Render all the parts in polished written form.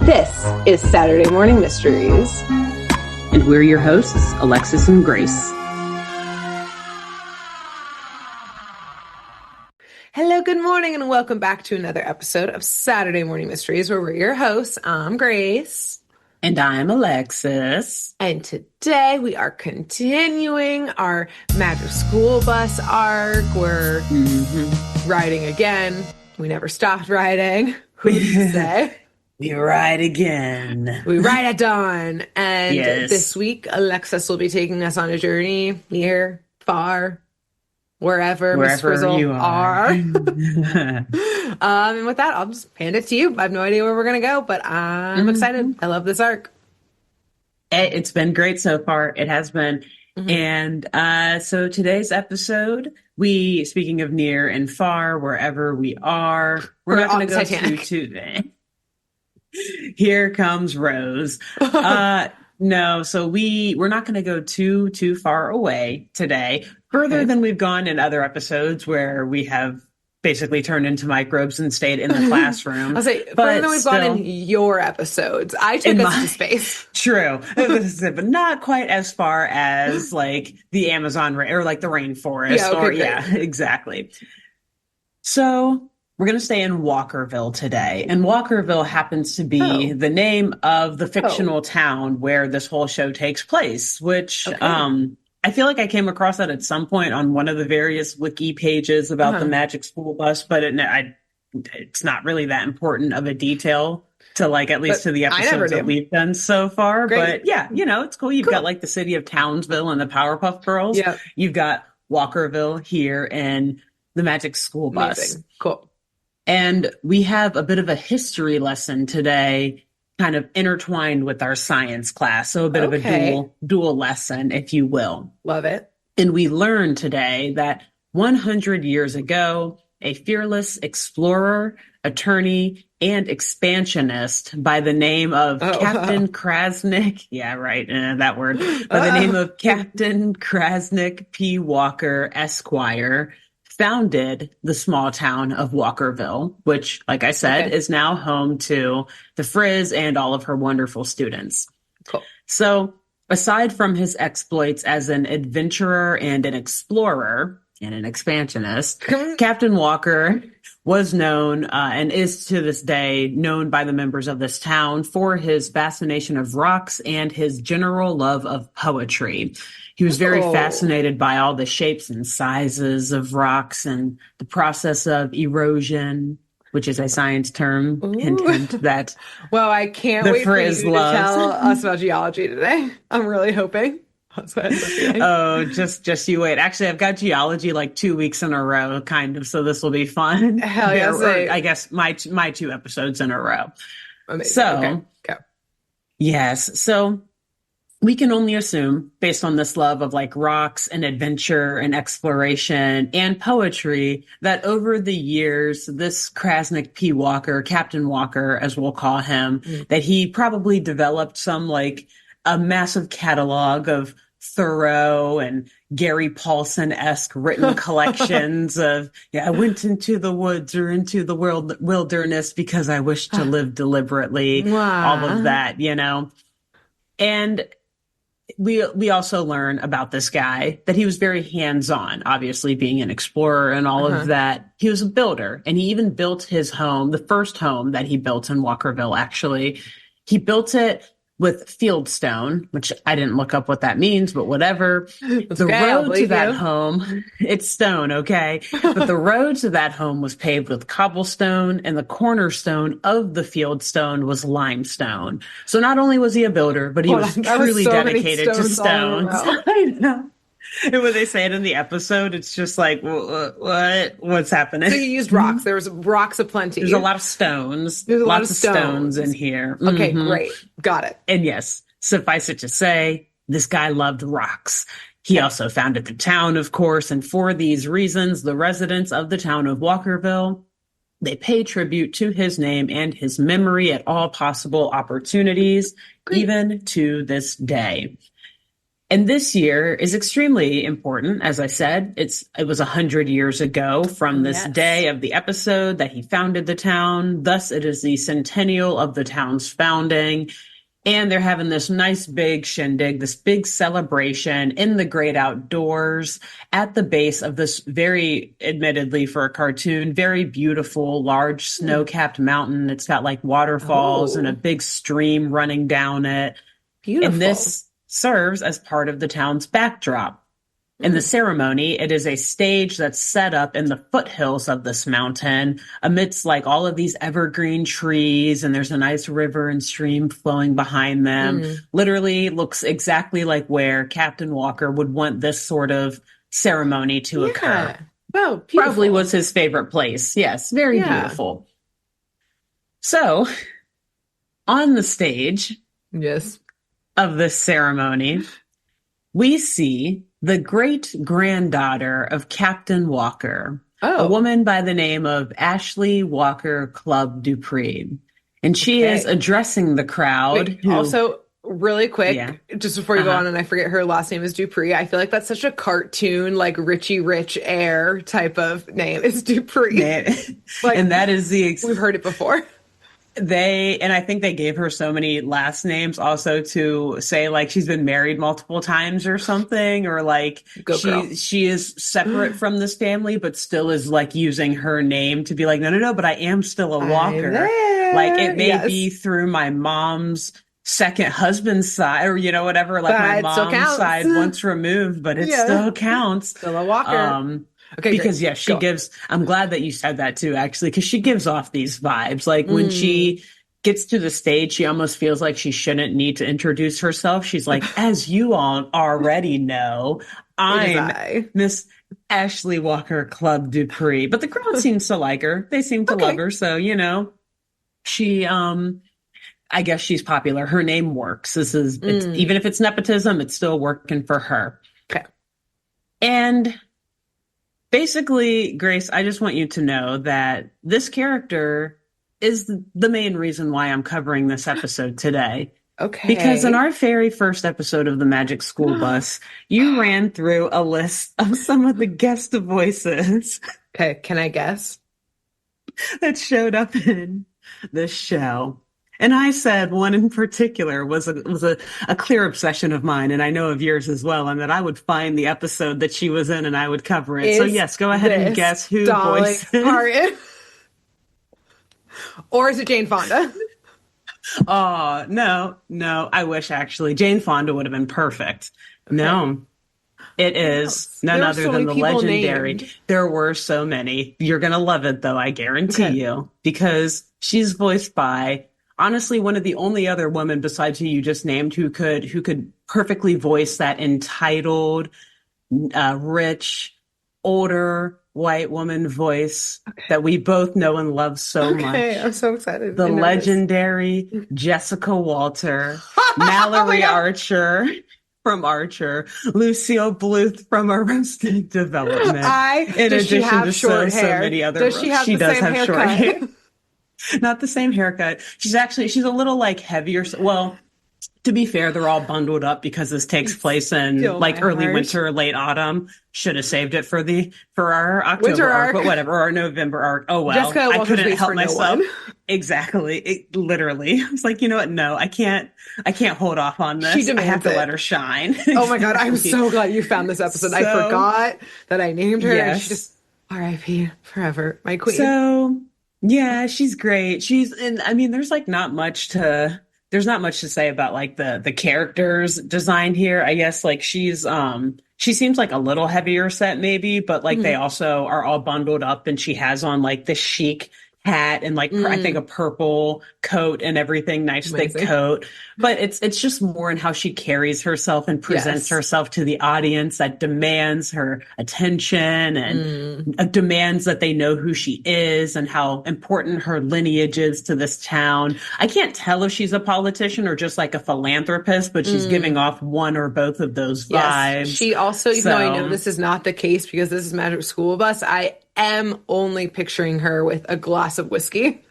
This is Saturday Morning Mysteries. And we're your hosts, Alexis and Grace. Hello, good morning, and welcome back to another episode of Saturday Morning Mysteries, where we're your hosts. I'm Grace. And I'm Alexis. And today we are continuing our Magic School Bus arc. We're riding again. We never stopped riding. Who's to say? We ride again. We ride at dawn. And yes. This week, Alexis will be taking us on a journey near, far, wherever Miss Frizzle you are. And with that, I'll just hand it to you. I have no idea where we're going to go, but I'm excited. I love this arc. It's been great so far. It has been. And so today's episode, speaking of near and far, wherever we are, we're not going to go to Here comes Rose. No, so we're not going to go too far away today, further than we've gone in other episodes where we have basically turned into microbes and stayed in the classroom. I'll say, further than we've gone in your episodes. I took us to space. True. But not quite as far as like the Amazon or like the rainforest. Yeah, okay, Exactly. So we're going to stay in Walkerville today. And Walkerville happens to be the name of the fictional town where this whole show takes place, which I feel like I came across that at some point on one of the various wiki pages about the Magic School Bus, but it's not really that important of a detail to like at least to the episodes that we've done so far. Great. But yeah, it's cool. You've got like the city of Townsville and the Powerpuff Girls. Yep. You've got Walkerville here and the Magic School Bus. Amazing. Cool. And we have a bit of a history lesson today, kind of intertwined with our science class. So a bit of a dual lesson, if you will. Love it. And we learned today that 100 years ago, a fearless explorer, attorney, and expansionist by the name of Captain Krasnick. Yeah, right. That word. By the name of Captain Krasnick P. Walker, Esquire, founded the small town of Walkerville, which, like I said, is now home to the Frizz and all of her wonderful students. Cool. So aside from his exploits as an adventurer and an explorer and an expansionist, Captain Walker was known and is to this day known by the members of this town for his fascination of rocks and his general love of poetry. He was very fascinated by all the shapes and sizes of rocks and the process of erosion, which is a science term. Hint that. Well, I can't wait for you to tell us about geology today. I'm really hoping. That's what just you wait. Actually, I've got geology like 2 weeks in a row, kind of. So this will be fun. Hell yeah! I guess my 2 episodes in a row. Amazing. So, yes. So we can only assume, based on this love of like rocks and adventure and exploration and poetry, that over the years, this Krasnick P. Walker, Captain Walker, as we'll call him, that he probably developed some like a massive catalog of Thoreau and Gary Paulson-esque written collections of, I went into the woods or into the wilderness because I wish to live deliberately. Wow. All of that, And we also learn about this guy that he was very hands-on, obviously being an explorer and all of that. He was a builder, and he even built his home, the first home that he built in Walkerville, actually. He built it with fieldstone, which I didn't look up what that means, but whatever. The road to that home, it's stone, okay? But the road to that home was paved with cobblestone, and the cornerstone of the fieldstone was limestone. So not only was he a builder, but he was truly dedicated to stones. I know. And when they say it in the episode, it's just like, what's happening? So you used rocks. There was rocks aplenty. There's a lot of stones. There's lots of stones in here. Okay, great. Got it. And yes, suffice it to say, this guy loved rocks. He also founded the town, of course. And for these reasons, the residents of the town of Walkerville, they pay tribute to his name and his memory at all possible opportunities, even to this day. And this year is extremely important. As I said, it was 100 years ago from this day of the episode that he founded the town. Thus, it is the centennial of the town's founding. And they're having this nice big shindig, this big celebration in the great outdoors at the base of this very, admittedly for a cartoon, very beautiful, large snow-capped mountain. It's got like waterfalls and a big stream running down it. Beautiful. And this serves as part of the town's backdrop. In the ceremony, it is a stage that's set up in the foothills of this mountain amidst like all of these evergreen trees, and there's a nice river and stream flowing behind them. Literally looks exactly like where Captain Walker would want this sort of ceremony to occur. Wow, beautiful. Probably was his favorite place. Yes, very beautiful. So, on the stage of this ceremony, we see the great-granddaughter of Captain Walker, a woman by the name of Ashley Walker Clubb Dupree. And she is addressing the crowd. Wait, also, really quick, just before you go on, and I forget her last name is Dupree, I feel like that's such a cartoon, like Richie Rich Air type of name. It's Dupree. Like, and that is we've heard it before. And I think they gave her so many last names also to say like she's been married multiple times or something, or like she is separate from this family, but still is like using her name to be like, no, but I am still a Walker. Like it may be through my mom's second husband's side, or whatever, like my mom's side once removed, but it still counts. Still a Walker. Okay, because she gives, I'm glad that you said that too, actually, because she gives off these vibes. Like when she gets to the stage, she almost feels like she shouldn't need to introduce herself. She's like, as you all already know, I'm Miss Ashley Walker Clubb Dupree. But the crowd seems to like her. They seem to love her. So, she, I guess she's popular. Her name works. Even if it's nepotism, it's still working for her. Okay. And basically, Grace, I just want you to know that this character is the main reason why I'm covering this episode today. Okay. Because in our very first episode of the Magic School Bus, you ran through a list of some of the guest voices. Okay, can I guess? That showed up in this show. And I said one in particular was a clear obsession of mine, and I know of yours as well, and that I would find the episode that she was in and I would cover it. So yes, go ahead and guess who voiced it. Or is it Jane Fonda? Oh, no, I wish actually. Jane Fonda would have been perfect. Okay. No, it is none other than the legendary. Named. There were so many. You're going to love it though, I guarantee you, because she's voiced by honestly one of the only other women besides who you just named who could perfectly voice that entitled, rich, older white woman voice that we both know and love so much. I'm so excited. The legendary Jessica Walter, Mallory Archer from Archer, Lucille Bluth from Arrested Development. Does she have short hair? So many other does she have the same haircut? Short hair. Not the same haircut. She's a little like heavier. Well, to be fair, they're all bundled up because this takes place in like early winter, late autumn. Should have saved it for our October arc, but whatever, or our November arc. Oh well, Jessica I couldn't help myself. No Exactly. Literally. I was like, you know what? No, I can't hold off on this. I have to let her shine. Oh my God. I'm so glad you found this episode. I forgot that I named her and she just R.I.P. forever. My queen. So yeah, she's great. There's not much to say about like the characters design here. I guess like she seems like a little heavier set maybe, but like they also are all bundled up and she has on like the chic hat and like I think a purple coat and everything, nice thick coat. But it's just more in how she carries herself and presents herself to the audience that demands her attention and demands that they know who she is and how important her lineage is to this town. I can't tell if she's a politician or just like a philanthropist, but she's giving off one or both of those vibes. She also, even though I know this is not the case because this is Magic School Bus, I am only picturing her with a glass of whiskey.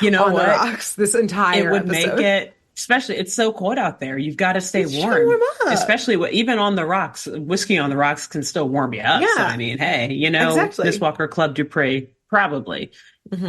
You know on what? the rocks this entire episode. Especially, it's so cold out there. You've got to stay warm. Warm up. Especially even on the rocks. Whiskey on the rocks can still warm you up. Yeah. So, I mean, hey, Exactly. Miss Walker Club Dupree, probably.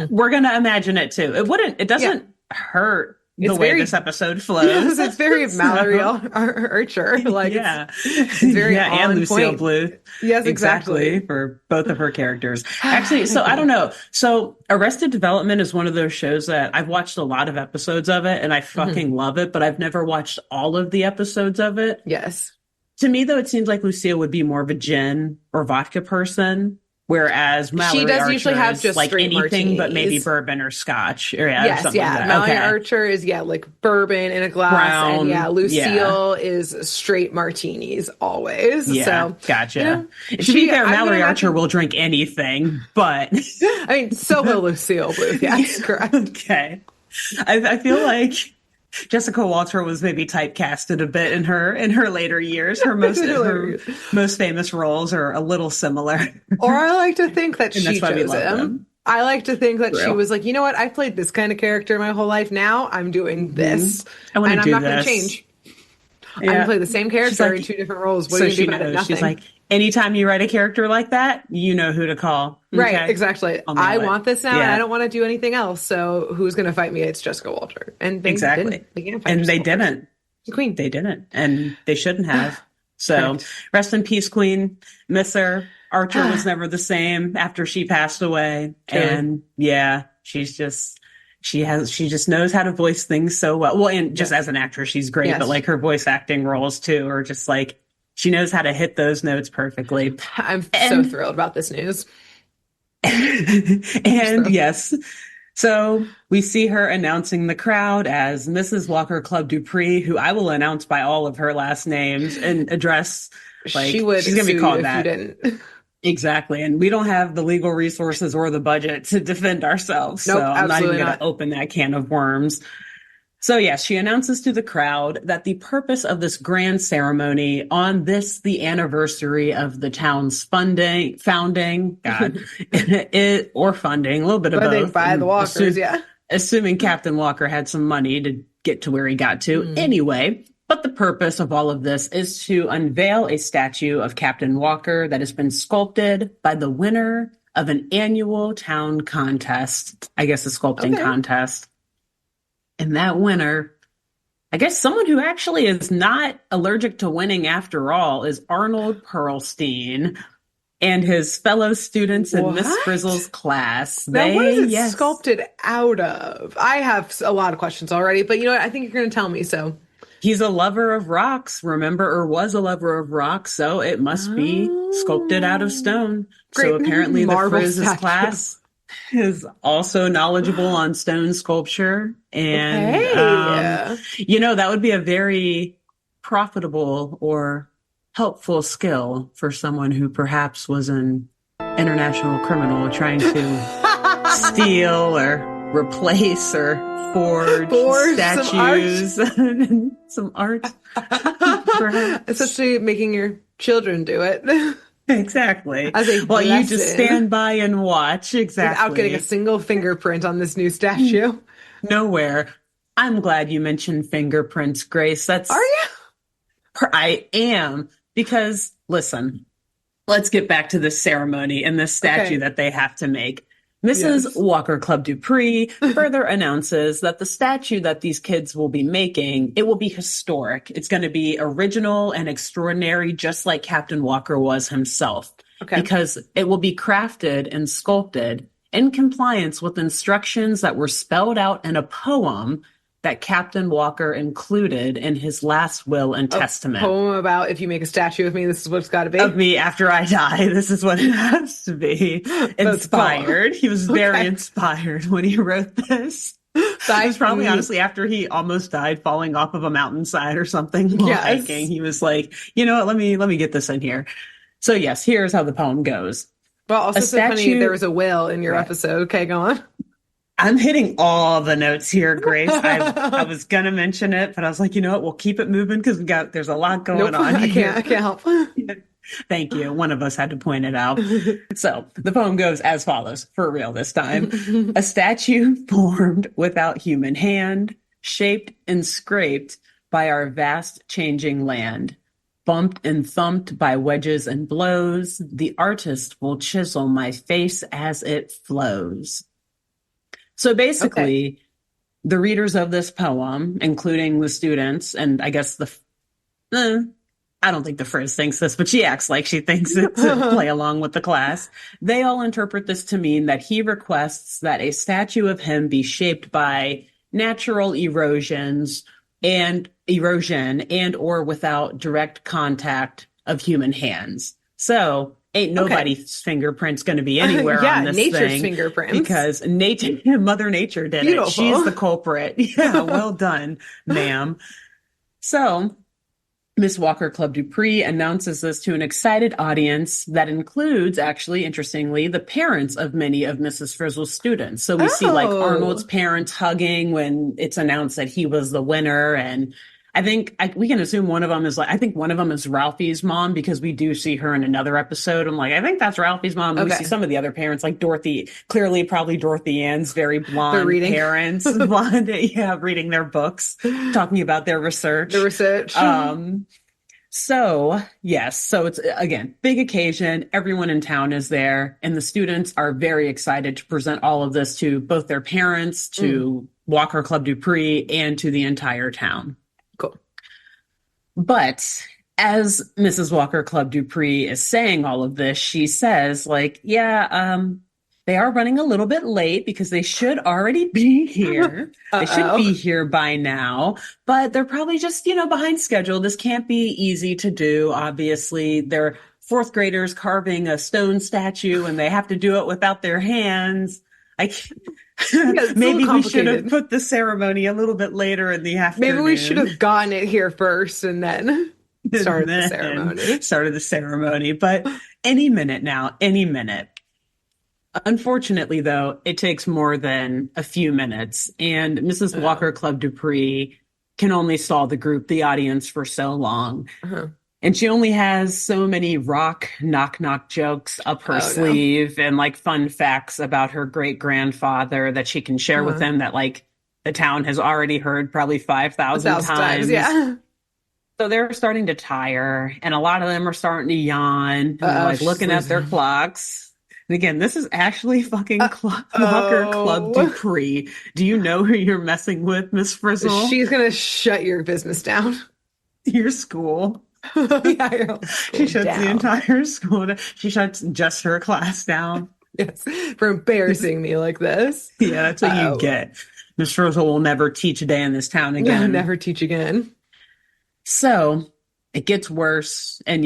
We're going to imagine it too. It doesn't hurt the way this episode flows. Yes, it's very Mallory Archer. Like, it's very on and Lucille point. Bluth. Yes, exactly. For both of her characters. Actually, so I don't know. So Arrested Development is one of those shows that I've watched a lot of episodes of it and I fucking love it, but I've never watched all of the episodes of it. Yes. To me, though, it seems like Lucille would be more of a gin or vodka person. Whereas Mallory she does Archer usually have is just like straight anything martinis. but maybe bourbon or scotch. Or, Yes, or something like that. Mallory Archer is like bourbon in a glass, Brown, and Lucille is straight martinis always. Yeah, so gotcha. To be fair, Mallory Archer will drink anything, but I mean, so will Lucille Bluth. Yes, correct. Okay, I feel like Jessica Walter was maybe typecasted a bit in her later years. Her most famous roles are a little similar. Or I like to think that And she that's why we chose love him. them. I like to think that she True. was like, you know what? I've played this kind of character my whole life. Now I'm doing this, I wanna and I'm do not going to this. change. I'm Yeah. going to play the same character like- in 2 different roles. What So are you she going to do about it? knows. Nothing. She's like, anytime you write a character like that, you know who to call. Right, Okay? exactly. I'll nail I it. want this now, and Yeah. I don't want to do anything else. So who's going to fight me? It's Jessica Walter. And they Exactly. didn't. They can't fight And they Jessica Walter. didn't. The queen. They didn't. And they shouldn't have. So Correct. rest in peace, Queen. Miss her. Archer was never the same after she passed away. True. And she just knows how to voice things so well. Well, and just as an actress, she's great, Yes. but like her voice acting roles too are just like, she knows how to hit those notes perfectly. I'm so thrilled about this news. And yes, so we see her announcing the crowd as Mrs. Walker Club Dupree, who I will announce by all of her last names and address. Like, She would she's going to be sue called you that. if you didn't. Exactly. And we don't have the legal resources or the budget to defend ourselves. Nope, so I'm not even absolutely going not. to open that can of worms. So yes, she announces to the crowd that the purpose of this grand ceremony on this, the anniversary of the town's founding, or funding, a little bit of But they both. buy the Walkers, Assuming Captain Walker had some money to get to where he got to. Anyway, but the purpose of all of this is to unveil a statue of Captain Walker that has been sculpted by the winner of an annual town contest. I guess a sculpting contest. And that winner, I guess someone who actually is not allergic to winning after all, is Arnold Perlstein and his fellow students in Miss What? Frizzle's class. Now, what is it sculpted out of? I have a lot of questions already, but you know what? I think you're going to tell me, so. He's a lover of rocks, remember, or was a lover of rocks, so it must be sculpted out of stone. Great. So apparently the Marble Frizz's statue. class is also knowledgeable on stone sculpture. And, that would be a very profitable or helpful skill for someone who perhaps was an international criminal trying to steal or replace or forge statues some art. Especially making your children do it. Exactly. As a Well, you just lesson. stand by and watch. Exactly. Without getting a single fingerprint on this new statue. Nowhere. I'm glad you mentioned fingerprints, Grace. Are you? I am, because listen, let's get back to this ceremony and this statue that they have to make. Mrs. Walker Club Dupree further announces that the statue that these kids will be making, it will be historic. It's going to be original and extraordinary, just like Captain Walker was himself. Okay. Because it will be crafted and sculpted in compliance with instructions that were spelled out in a poem that Captain Walker included in his last will and testament. Poem about if you make a statue of me, this is what it's got to be. Of me after I die, this is what it has to be. Inspired. He was very inspired when he wrote this. It was probably honestly after he almost died falling off of a mountainside or something while hiking. He was like, you know what, let me get this in here. So yes, here's how the poem goes. Well, also so funny, there was a will in your episode. Okay, go on. I'm hitting all the notes here, Grace. I was gonna mention it, but I was like, you know what? We'll keep it moving because there's a lot going on here. I can't help. Thank you. One of us had to point it out. So the poem goes as follows, for real this time. A statue formed without human hand, shaped and scraped by our vast changing land. Bumped and thumped by wedges and blows, the artist will chisel my face as it flows. So basically, the readers of this poem, including the students, and I guess I don't think the Frizz thinks this, but she acts like she thinks it to play along with the class. They all interpret this to mean that he requests that a statue of him be shaped by natural erosion and or without direct contact of human hands. So ain't nobody's fingerprints going to be anywhere on this nature's thing fingerprints. because Mother Nature did it. She's the culprit. Yeah, well done, ma'am. So Miss Walker Club Dupree announces this to an excited audience that includes, actually, interestingly, the parents of many of Mrs. Frizzle's students. So we see like Arnold's parents hugging when it's announced that he was the winner. And I think we can assume one of them is I think one of them is Ralphie's mom, because we do see her in another episode. I'm like, I think that's Ralphie's mom. And we see some of the other parents, like Dorothy, clearly probably Dorothy Ann's very blonde parents. Blonde, reading their books, talking about their research. So yes, so it's, again, big occasion. Everyone in town is there, and the students are very excited to present all of this to both their parents, to Walker Club Dupree, and to the entire town. Cool. But as Mrs. Walker Club Dupree is saying all of this, she says, they are running a little bit late because they should already be here. They should be here by now, but they're probably just, behind schedule. This can't be easy to do. Obviously, they're fourth graders carving a stone statue and they have to do it without their hands. Maybe we should have put the ceremony a little bit later in the afternoon. Maybe we should have gotten it here first and then started the ceremony. But any minute now, any minute. Unfortunately, though, it takes more than a few minutes, and Mrs. Walker Club Dupree can only stall the group, the audience, for so long. And she only has so many rock knock-knock jokes up her sleeve and fun facts about her great-grandfather that she can share with them that the town has already heard probably 5,000 times. Yeah. So they're starting to tire, and a lot of them are starting to yawn, and looking at their clocks. And again, this is actually fucking Walker Club Dupree. Do you know who you're messing with, Miss Frizzle? She's going to shut your business down. Your school. Your school she shuts the entire school down. She shuts just her class down. Yes, for embarrassing me like this. Yeah, that's what you get. Miss Frizzle will never teach a day in this town again. No, never teach again. So it gets worse. And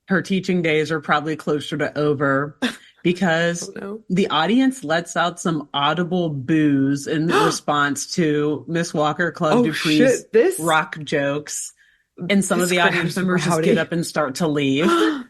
her teaching days are probably closer to over. Because the audience lets out some audible boos in response to Miss Walker Club Dupree's rock jokes. And some of the audience members just get up and start to leave. Oh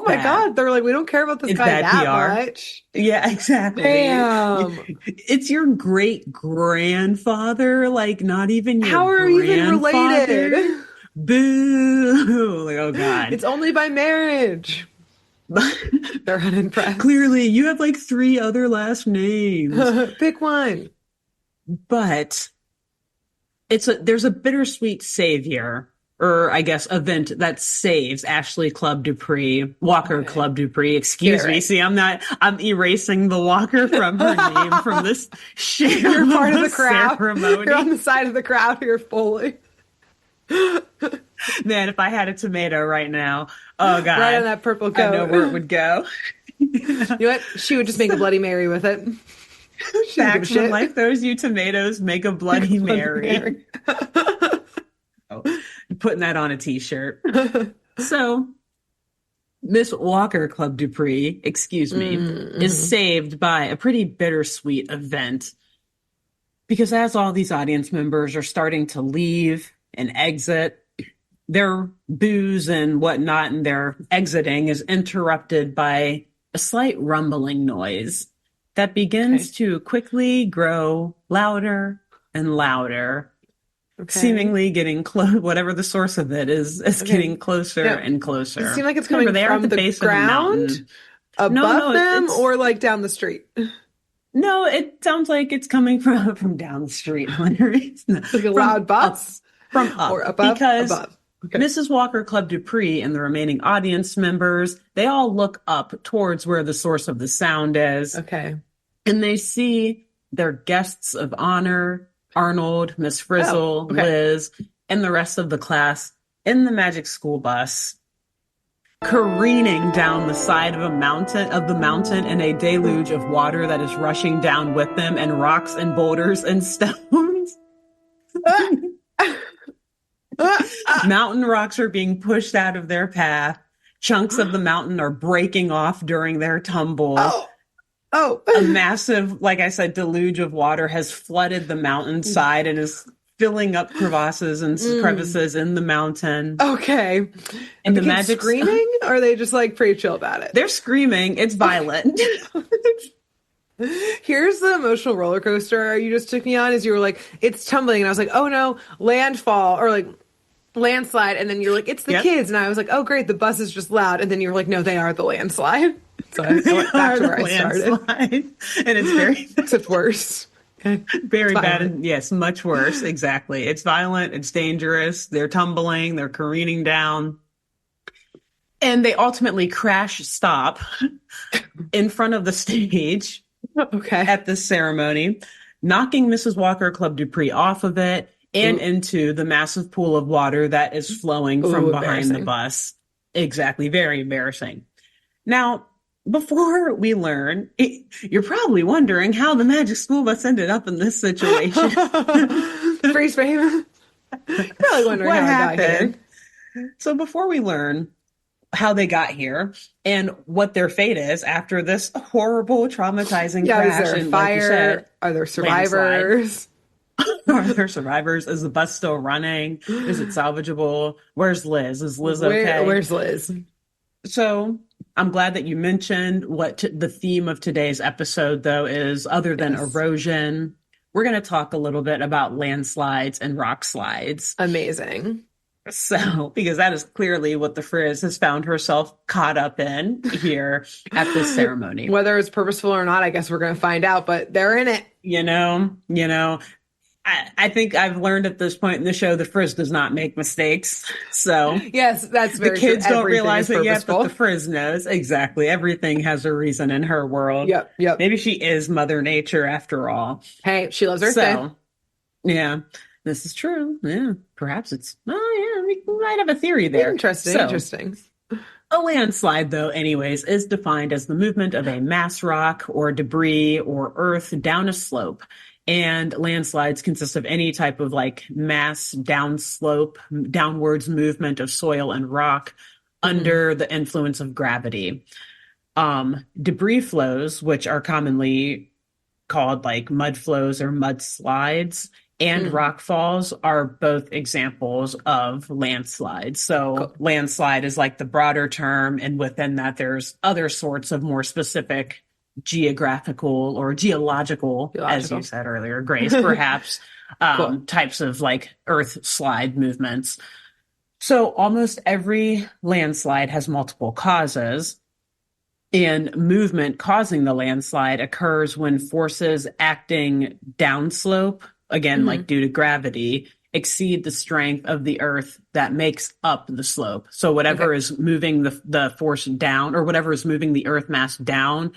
my God. They're like, we don't care about this guy that much. Yeah, exactly. Damn. It's your great grandfather, not even your How are you even related? Boo. Oh God. It's only by marriage. They're unimpressed. Clearly, you have 3 other last names. Pick one. But there's a bittersweet savior, or I guess event that saves Ashley Club Dupree, Walker Club Dupree. Excuse me. See, I'm erasing the Walker from her name from this shit. You're part of the crowd. Ceremony. You're on the side of the crowd here fully. Man, if I had a tomato right now, oh God. Right on that purple coat. I know where it would go. You know what? She would just make a Bloody Mary with it. Facts, when life throws you tomatoes, make a Bloody Mary. Putting that on a t-shirt. So, Miss Walker Club Dupree, is saved by a pretty bittersweet event. Because as all these audience members are starting to leave and exit, their boos and whatnot and their exiting is interrupted by a slight rumbling noise that begins to quickly grow louder and louder, seemingly getting close. Whatever the source of it is getting closer and closer. Does it seem like it's coming from the base ground, above them, or down the street? No, it sounds like it's coming from down the street. Like a loud bus? From up. Or above? Because above. Okay. Mrs. Walker Club Dupree and the remaining audience members, they all look up towards where the source of the sound is. Okay. And they see their guests of honor, Arnold, Miss Frizzle, Liz, and the rest of the class in the Magic School Bus, careening down the side of the mountain in a deluge of water that is rushing down with them, and rocks and boulders and stones. Mountain rocks are being pushed out of their path. Chunks of the mountain are breaking off during their tumble. A massive, like I said, deluge of water has flooded the mountainside and is filling up crevasses and crevices in the mountain. Okay. And the magic screaming? Or are they just like pretty chill about it? They're screaming. It's violent. Here's the emotional roller coaster you just took me on, is you were like, it's tumbling. And I was like, oh no, landfall, or like landslide. And then you're like, it's the kids. And I was like, oh great, the bus is just loud. And then you were like, no, they are the landslide. So I went back to where I started. And it's very... Except worse. Okay. Very bad. And yes, much worse. Exactly. It's violent. It's dangerous. They're tumbling. They're careening down. And they ultimately crash stop in front of the stage at this ceremony, knocking Mrs. Walker Club Dupree off of it and into the massive pool of water that is flowing from behind the bus. Exactly. Very embarrassing. Now, before we learn, you're probably wondering how the Magic School Bus ended up in this situation. Freeze frame. Probably wondering what how happened. I got here. So before we learn how they got here and what their fate is after this horrible, traumatizing crash. Is there a fire? Like said, are there survivors? Are there survivors? Is the bus still running? Is it salvageable? Where's Liz? Is Liz okay? Where's Liz? So I'm glad that you mentioned what the theme of today's episode, though, is. Other than erosion, we're going to talk a little bit about landslides and rock slides. Amazing. So, because that is clearly what the Frizz has found herself caught up in here at this ceremony. Whether it's purposeful or not, I guess we're going to find out, but they're in it. You know, I think I've learned at this point in the show, the Frizz does not make mistakes. So yes, that's very the kids true. don't realize it yet, but the Frizz knows. Exactly. Everything has a reason in her world. Yep. Maybe she is Mother Nature after all. Hey, she loves Earth Day. Yeah, this is true. Yeah, perhaps it's, we might have a theory there. Interesting. A landslide, though, anyways, is defined as the movement of a mass rock or debris or earth down a slope. And landslides consist of any type of like mass downwards movement of soil and rock under the influence of gravity. Debris flows, which are commonly called like mud flows or mudslides, and rock falls are both examples of landslides. So landslide is like the broader term, and within that there's other sorts of more specific geographical or geological, as you said earlier, Grace, perhaps, types of like earth slide movements. So almost every landslide has multiple causes, and movement causing the landslide occurs when forces acting downslope, again, like due to gravity, exceed the strength of the earth that makes up the slope. So whatever is moving the force down, or whatever is moving the earth mass down,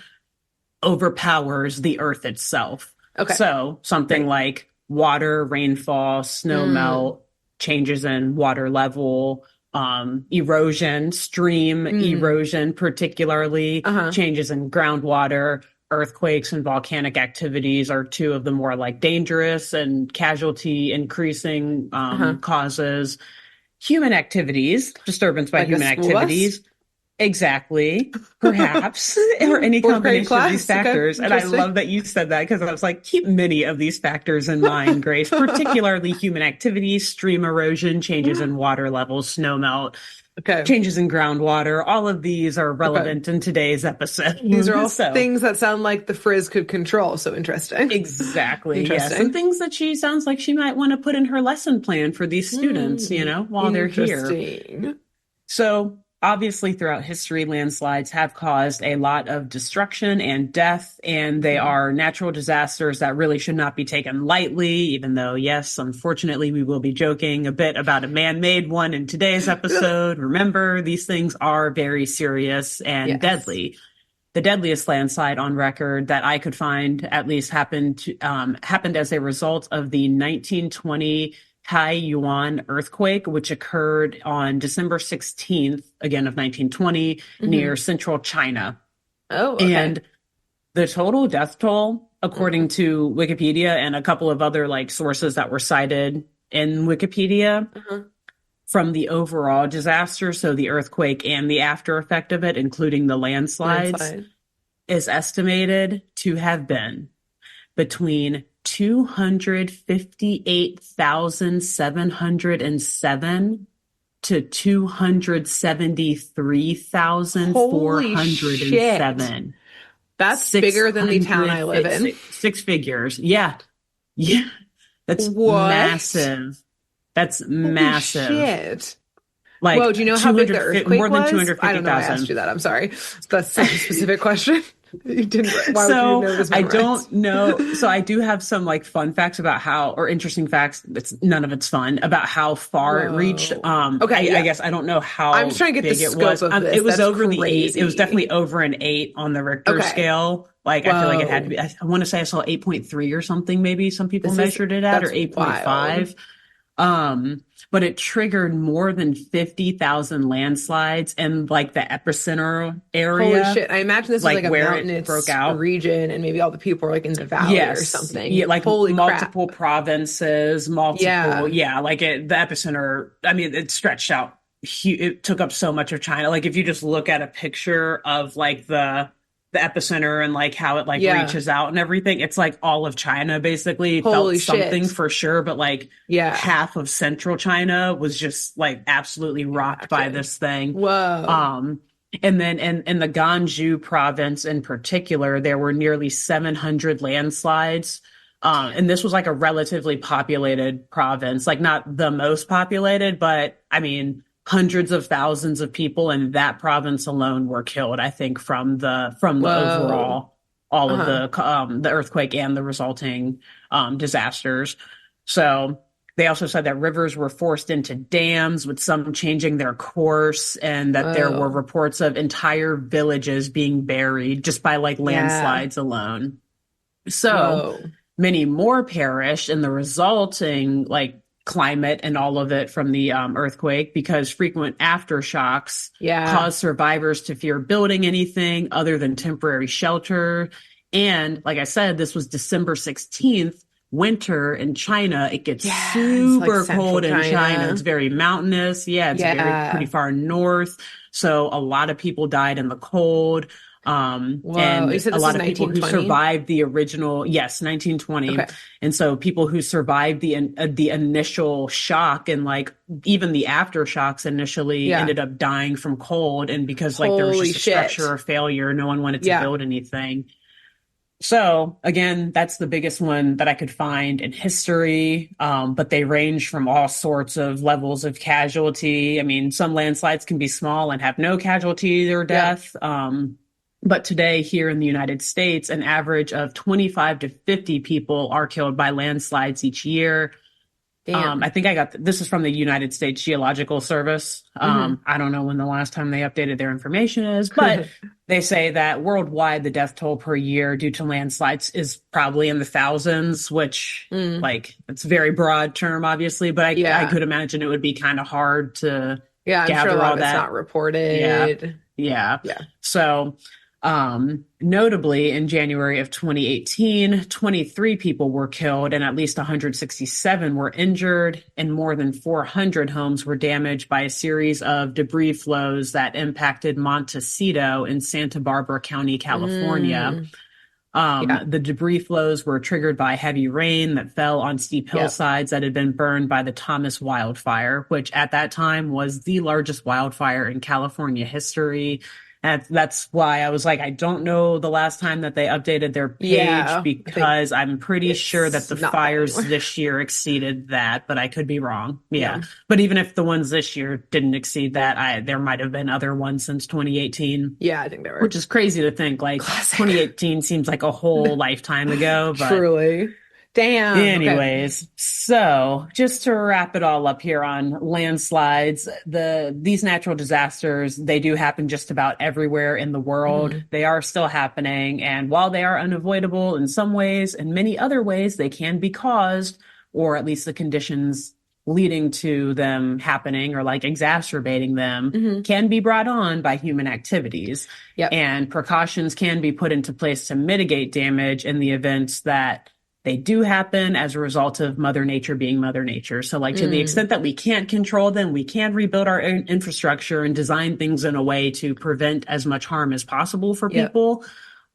overpowers the earth itself. So something like water, rainfall, snow melt, changes in water level, erosion, stream erosion, particularly changes in groundwater, earthquakes and volcanic activities are two of the more like dangerous and casualty increasing causes. Human activities, disturbance by human activities. Exactly. Perhaps. Or any combination of these factors. And I love that you said that, because I was like, keep many of these factors in mind, Grace, particularly human activities, stream erosion, changes in water levels, snow melt, changes in groundwater. All of these are relevant in today's episode. These are all things that sound like the Frizz could control. So interesting. Exactly. Yes. And things that she sounds like she might want to put in her lesson plan for these students, while they're here. So obviously throughout history, landslides have caused a lot of destruction and death, and they are natural disasters that really should not be taken lightly, even though, yes, unfortunately, we will be joking a bit about a man-made one in today's episode. Remember, these things are very serious and deadly. The deadliest landslide on record that I could find at least happened as a result of the 1920 Taiyuan earthquake, which occurred on December 16th, again of 1920, near central China. Oh, okay. And the total death toll, according to Wikipedia and a couple of other like sources that were cited in Wikipedia, from the overall disaster, so the earthquake and the after effect of it, including the landslides, is estimated to have been between 258,707 to 273,407. That's bigger than the town I live in. Six figures. Yeah. Yeah. That's massive. That's massive. Shit. Like, whoa, do you know how big the earthquake more than was? 250,000. I don't know. I asked you that. I'm sorry. That's such a specific question. You didn't. Why would you know this? I don't know. So I do have some like fun facts about how, or interesting facts. None of it's fun about how far it reached. Okay, I guess I don't know how. I'm just trying to get the scope of this. It was That's over crazy. the 8. It was definitely over an 8 on the Richter scale. Like, I feel like it had to be. I want to say I saw 8.3 or something. Maybe some people measured it at, or 8.5. But it triggered more than 50,000 landslides in like the epicenter area. Holy shit. I imagine this was like a mountainous broke out region, and maybe all the people were like in the valley or something. Yeah, like holy multiple crap. provinces, the epicenter, I mean, it stretched out. It took up so much of China. Like if you just look at a picture of like the epicenter and like how it like reaches out and everything, it's like all of China basically felt something for sure, but like half of central China was just like absolutely rocked by this thing. Whoa. And then in the Gansu province in particular, there were nearly 700 landslides. And this was like a relatively populated province, like not the most populated, but I mean, hundreds of thousands of people in that province alone were killed, I think, from the overall, of the earthquake and the resulting disasters. So they also said that rivers were forced into dams, with some changing their course, and that there were reports of entire villages being buried just by like landslides alone. So many more perished in the resulting like climate and all of it from the earthquake, because frequent aftershocks caused survivors to fear building anything other than temporary shelter. And like I said, this was December 16th, winter in China. It gets super cold in China. It's very mountainous. It's pretty far north. So a lot of people died in the cold. And a lot of people who survived the original, 1920. And so people who survived the initial shock and like even the aftershocks initially ended up dying from cold. And because like there was just a structure of failure, no one wanted to build anything. So again, that's the biggest one that I could find in history. But they range from all sorts of levels of casualty. I mean, some landslides can be small and have no casualties or death. But today here in the United States, an average of 25 to 50 people are killed by landslides each year. I think this is from the United States Geological Service. I don't know when the last time they updated their information is, but they say that worldwide, the death toll per year due to landslides is probably in the thousands, which like it's a very broad term, obviously, but I could imagine it would be kind of hard to gather I'm sure a lot all of that. It's not reported. So, notably in January of 2018, 23 people were killed and at least 167 were injured, and more than 400 homes were damaged by a series of debris flows that impacted Montecito in Santa Barbara County, California. The debris flows were triggered by heavy rain that fell on steep hillsides that had been burned by the Thomas wildfire, which at that time was the largest wildfire in California history. That's why I was like, I don't know the last time that they updated their page Yeah, because I'm pretty sure that the fires anymore. this year exceeded that, but I could be wrong. Yeah. Yeah. But even if the ones this year didn't exceed that, there might have been other ones since 2018. Yeah, I think they were. Which is crazy to think. Like Classic. 2018 seems like a whole lifetime ago, but Truly. Damn. Okay. anyways, so just to wrap it all up here on landslides, these natural disasters, they do happen just about everywhere in the world. Mhm. They are still happening, and while they are unavoidable in some ways, in many other ways they can be caused, or at least the conditions leading to them happening or like exacerbating them can be brought on by human activities. Yep. And precautions can be put into place to mitigate damage in the events that they do happen as a result of Mother Nature being Mother Nature. So like to the extent that we can't control them, we can rebuild our infrastructure and design things in a way to prevent as much harm as possible for people.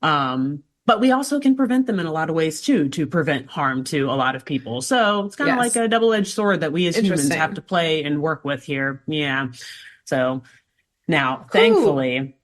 But we also can prevent them in a lot of ways too, to prevent harm to a lot of people. So it's kind of like a double-edged sword that we as humans have to play and work with here. Yeah. So now, thankfully,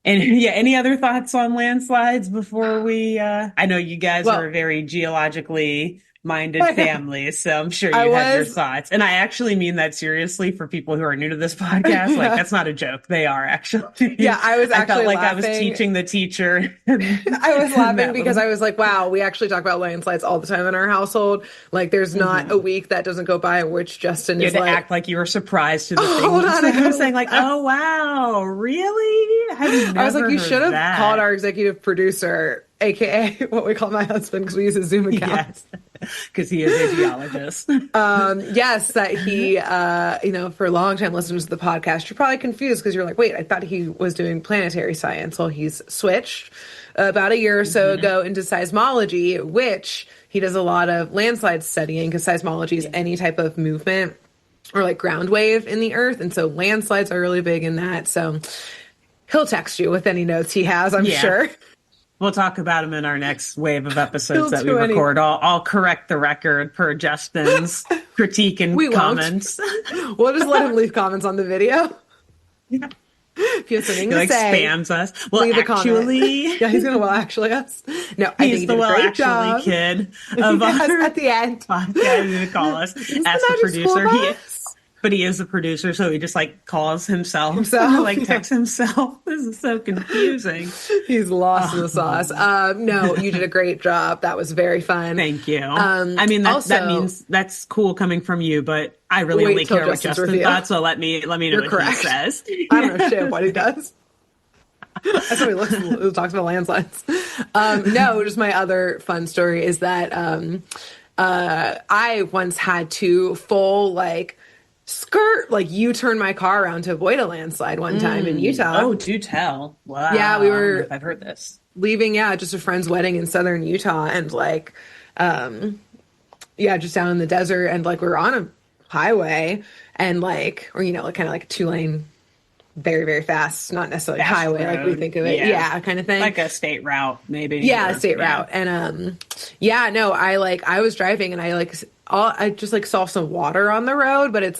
and yeah, any other thoughts on landslides before we, I know you guys are a very geologically minded family, so I'm sure you have your thoughts. And I actually mean that seriously for people who are new to this podcast. Like, that's not a joke. They are actually. Yeah, I was actually I felt like laughing. I was teaching the teacher. I was laughing because I was like, wow, we actually talk about landslides all the time in our household. Like, there's not a week that doesn't go by in which Justin is like, to act like you were surprised to the thing. Hold on, I was saying like, oh, wow, really? I was like, you should have called our executive producer, AKA what we call my husband, because we use his Zoom account. Yes, because he is a geologist. Yes, that he, for a long time listeners to the podcast, you're probably confused because you're like, wait, I thought he was doing planetary science. Well, he's switched about a year or so ago into seismology, which he does a lot of landslide studying because seismology is any type of movement or like ground wave in the earth. And so landslides are really big in that. So he'll text you with any notes he has, I'm sure. We'll talk about him in our next wave of episodes that we record. I'll correct the record per Justin's critique and comments. We'll just let him leave comments on the video. Yeah. If you have something to say, spams us. Well, actually, yeah, he's gonna actually us. No, he's the actually kid of our at the end. Podcast. He's gonna call us as the producer. But he is the producer, so he just like calls himself like texts himself. This is so confusing. He's lost in the sauce. No, you did a great job. That was very fun. Thank you. I mean, that means that's cool coming from you, but I really only care what Justin thought. So let me know what he says. I don't know shit what he does. That's what he talks about landslides. No, just my other fun story is that I once had to full U-turn my car around to avoid a landslide one time in Utah. Oh, do tell. Wow. Yeah, we were I've heard this. Leaving, just a friend's wedding in southern Utah and just down in the desert and we were on a highway and kind of like a 2-lane, very, very fast, not necessarily fast highway road. like we think of it. Yeah, kind of thing. Like a state route, maybe. Yeah, a state route. And I was driving and I just saw some water on the road, but it's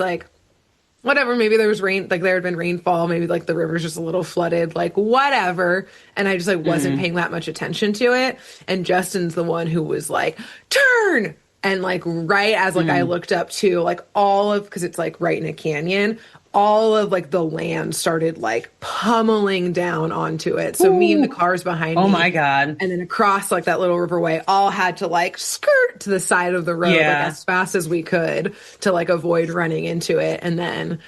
whatever, maybe there was rain, there had been rainfall, maybe the river's just a little flooded, whatever. And I just wasn't paying that much attention to it. And Justin's the one who was turn. And right as I looked up to because it's right in a canyon, all of the land started pummeling down onto it. So me and the cars behind me. Oh my God. And then across that little riverway, all had to skirt to the side of the road as fast as we could to avoid running into it. And then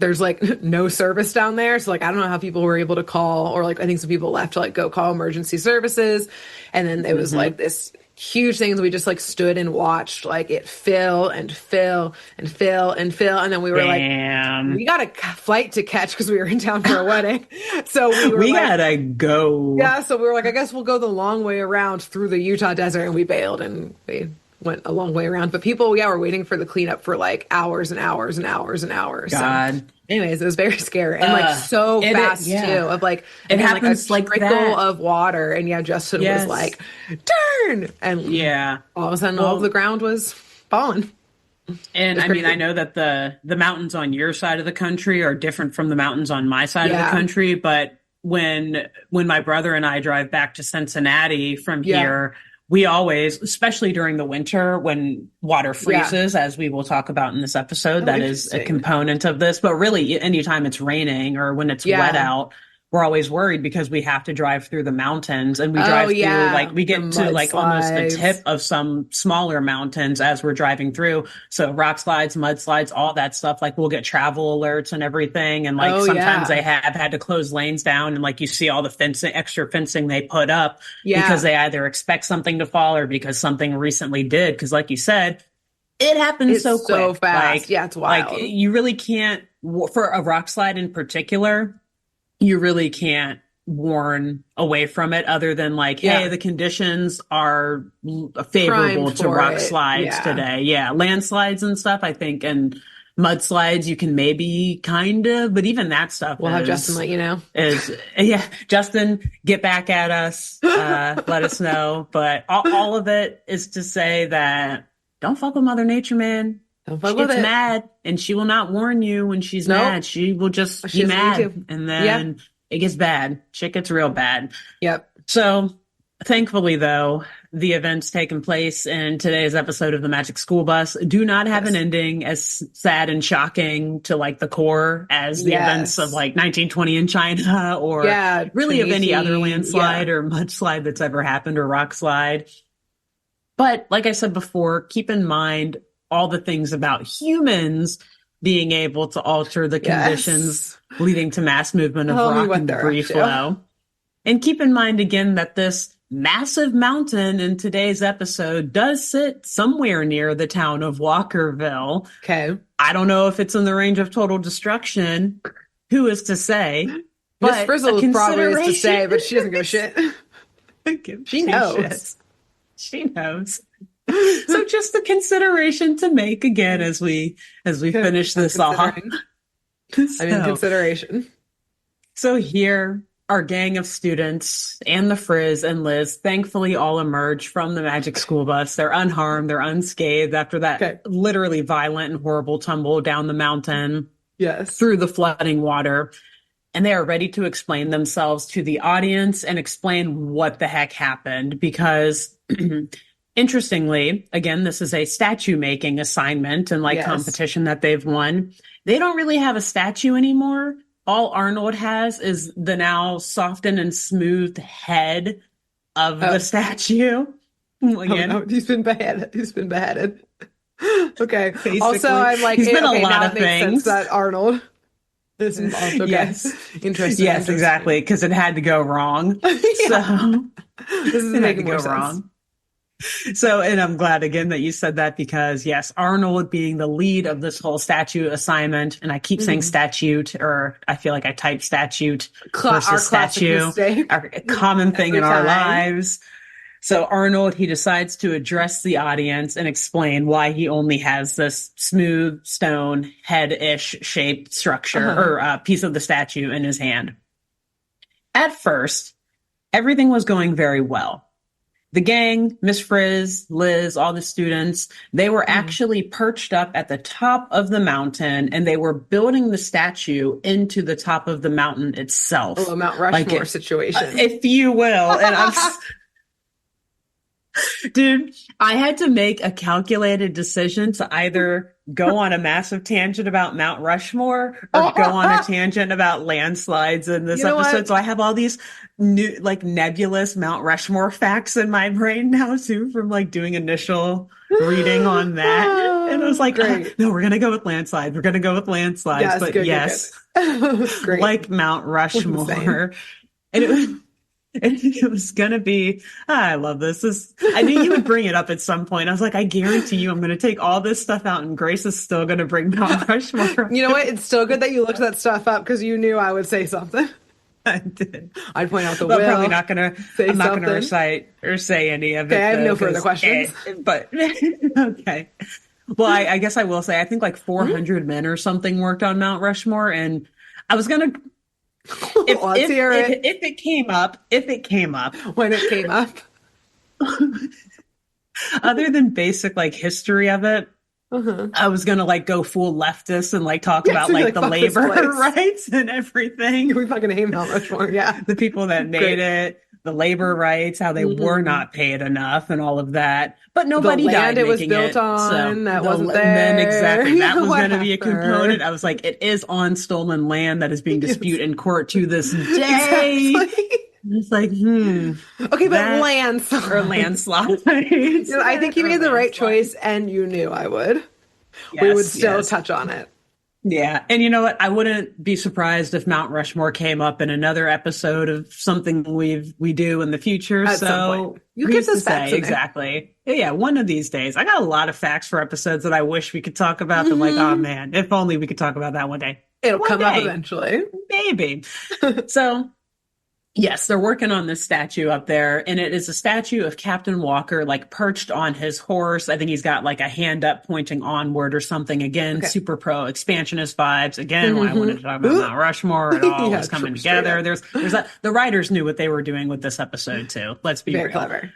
there's no service down there. So I don't know how people were able to call or I think some people left to go call emergency services. And then it was this huge things. We just stood and watched it fill and fill and fill and fill. And then we were we got a flight to catch because we were in town for a wedding. So we gotta go. Yeah. So we were I guess we'll go the long way around through the Utah desert, and we bailed and we went a long way around. But people, were waiting for the cleanup for hours and hours and hours and hours. God. So, anyways, it was very scary and so fast too. Of it happens a trickle of water, and Justin was turn, and all of a sudden all of the ground was falling. And It's I mean, I crazy. know that the mountains on your side of the country are different from the mountains on my side of the Yeah. country, but when my brother and I drive back to Cincinnati from Yeah. here, we always, especially during the winter when water Yeah. freezes, as we will talk about in this episode, Oh, that is a interesting. component of this. But really, anytime it's raining or when it's wet Yeah. out, we're always worried because we have to drive through the mountains and we Oh, drive through yeah. like we The get to like almost the tip mudslides. of some smaller mountains as we're driving through. So rock slides, mudslides, all that stuff. Like we'll get travel alerts and everything. And like Oh, sometimes yeah. they have had to close lanes down and like you see all the fencing, extra fencing they put up because Yeah. they either expect something to fall or because something recently did. Cause like you said, it happens It's so so quick. fast. Yeah, it's Like wild. you really can't for a rock slide in particular, you really can't warn away from it other than like, hey, Yeah. the conditions are favorable Primed to for rock it. slides Yeah. today. Yeah, landslides and stuff, I think, and mudslides you can maybe kind of, but even that stuff We'll have Justin let you know. is yeah. Justin, get back at us. Let us know. But all of it is to say that don't fuck with Mother Nature, man. Don't She fuck with gets it. mad and she will not warn you when she's Nope. mad. She will just She be doesn't need mad to. and Yeah. then it gets bad. Shit gets real bad. Yep. So thankfully, though, the events taking place in today's episode of the Magic School Bus do not have an Yes. ending as sad and shocking to like the core as the events of Yes. like 1920 in China or Yeah. really of any other Trinity. landslide Yeah. or mudslide that's ever happened or rock slide. But like I said before, keep in mind all the things about humans being able to alter the conditions Yes. leading to mass movement of Tell me rock what and they're up debris to. flow. And keep in mind again that this massive mountain in today's episode does sit somewhere near the town of Walkerville. Okay. I don't know if it's in the range of total destruction. Who is to say? Miss But Frizzle a probably is to consideration. say, but she doesn't give a shit. She knows. Shit. She knows. So just a consideration to make again as we finish I'm this off. I'm in consideration. So here, our gang of students and the Frizz and Liz thankfully all emerge from the Magic School Bus. They're unharmed, they're unscathed after that literally violent and horrible tumble down the mountain. Yes. Through the flooding water. And they are ready to explain themselves to the audience and explain what the heck happened because interestingly, again, this is a statue making assignment and like competition that they've won. They don't really have a statue anymore. All Arnold has is the now softened and smoothed head of the statue. Again, no, he's been beheaded. He's been beheaded. Okay. Basically, also, I'm like, he's been a lot now of it makes things. sense that Arnold is involved. Okay. Yes. Interesting. Yes, exactly. Because it had to go wrong. So this is making more sense. Wrong. So, and I'm glad again that you said that because yes, Arnold being the lead of this whole statue assignment, and I keep saying statute, or I feel like I type statute versus statue, our common thing in our lives. So Arnold, he decides to address the audience and explain why he only has this smooth stone head-ish shaped structure or piece of the statue in his hand. At first, everything was going very well. The gang, Miss Frizz, Liz, all the students, they were actually perched up at the top of the mountain and they were building the statue into the top of the mountain itself. Oh, a Mount Rushmore situation. If you will. And I'm dude, I had to make a calculated decision to either go on a massive tangent about Mount Rushmore or go on a tangent about landslides in this episode. What? So I have all these new, like nebulous Mount Rushmore facts in my brain now too, from like doing initial reading on that. And I was like, no, we're going to go with landslides. We're going to go with landslides. Yes, but good, yes, good. like Mount Rushmore. And it was going to be, I love this. I knew you would bring it up at some point. I was like, I guarantee you I'm going to take all this stuff out and Grace is still going to bring Mount Rushmore. You know what? It's still good that you looked that stuff up because you knew I would say something. I did. I'd point out the will. I'm probably not going to, I'm not going to recite or say any of it. Okay, I have no further questions. But, okay. Well, I guess I will say, I think like 400 men or something worked on Mount Rushmore and I was going to, if it came up, when it came up, other than basic like history of it, I was gonna like go full leftist and like talk about like the labor rights and everything. We fucking hate Mount Rushmore. Yeah, the people that made it, the labor rights, how they were not paid enough, and all of that. But nobody died it was making built it, on that wasn't there. And then exactly that was going to be a component. I was like, it is on stolen land that is being disputed in court to this day. Exactly. It's like, okay, but landslides. Or landslides. I think you made the right choice, and you knew I would. Yes, we would still touch on it. Yeah. And you know what? I wouldn't be surprised if Mount Rushmore came up in another episode of something we do in the future. At some point. You get those facts. Exactly. Yeah, one of these days. I got a lot of facts for episodes that I wish we could talk about. I'm like, oh man, if only we could talk about that one day. It'll come up eventually. Maybe. So yes, they're working on this statue up there, and it is a statue of Captain Walker, like perched on his horse. I think he's got like a hand up pointing onward or something. Again, super pro expansionist vibes. Again, why I wanted to talk about Mount Rushmore. It all was coming together. There's that. The writers knew what they were doing with this episode too. Let's be very real. Clever.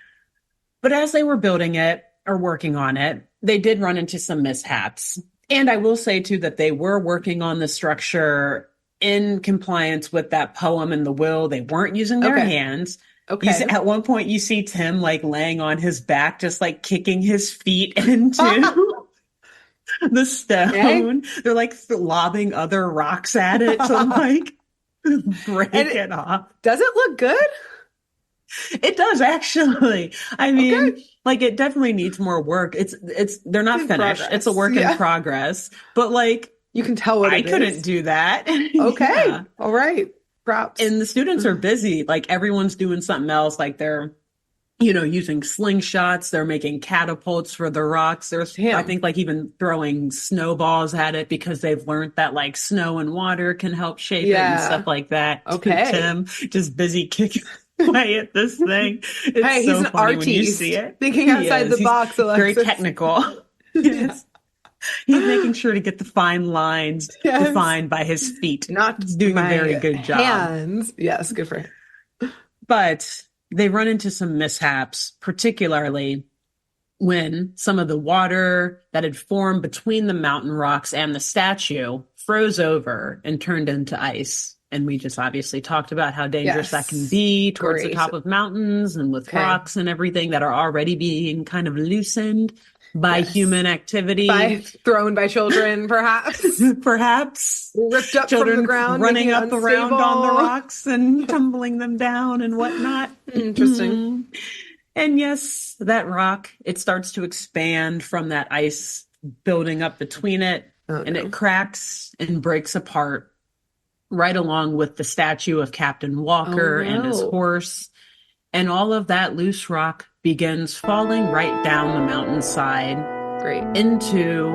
But as they were building it or working on it, they did run into some mishaps. And I will say too that they were working on the structure in compliance with that poem and the will. They weren't using their hands. Okay. At one point you see Tim like laying on his back, just like kicking his feet into the stone. Okay. They're like lobbing other rocks at it to like break it off. Does it look good? It does actually. I mean, like it definitely needs more work. They're not finished. Progress. It's a work in progress, but like, you can tell what I couldn't do that. Okay. Yeah. All right. Props. And the students are busy. Like everyone's doing something else. Like they're, using slingshots. They're making catapults for the rocks. There's, I think like even throwing snowballs at it because they've learned that like snow and water can help shape it and stuff like that. Okay. Tim just busy kicking away at this thing. It's he's an funny artist when you see it. Thinking outside the box, Alexis. Very technical. Yes. He's making sure to get the fine lines defined by his feet. Not He's doing a very good job. Hands. Yes, good for him. But they run into some mishaps, particularly when some of the water that had formed between the mountain rocks and the statue froze over and turned into ice. And we just obviously talked about how dangerous that can be towards the top of mountains and with rocks and everything that are already being kind of loosened by human activity. Thrown by children, perhaps. Perhaps. Ripped up children from the ground. Running up around on the rocks and tumbling them down and whatnot. Interesting. And yes, that rock, it starts to expand from that ice building up between it. And it cracks and breaks apart right along with the statue of Captain Walker and his horse. And all of that loose rock begins falling right down the mountainside into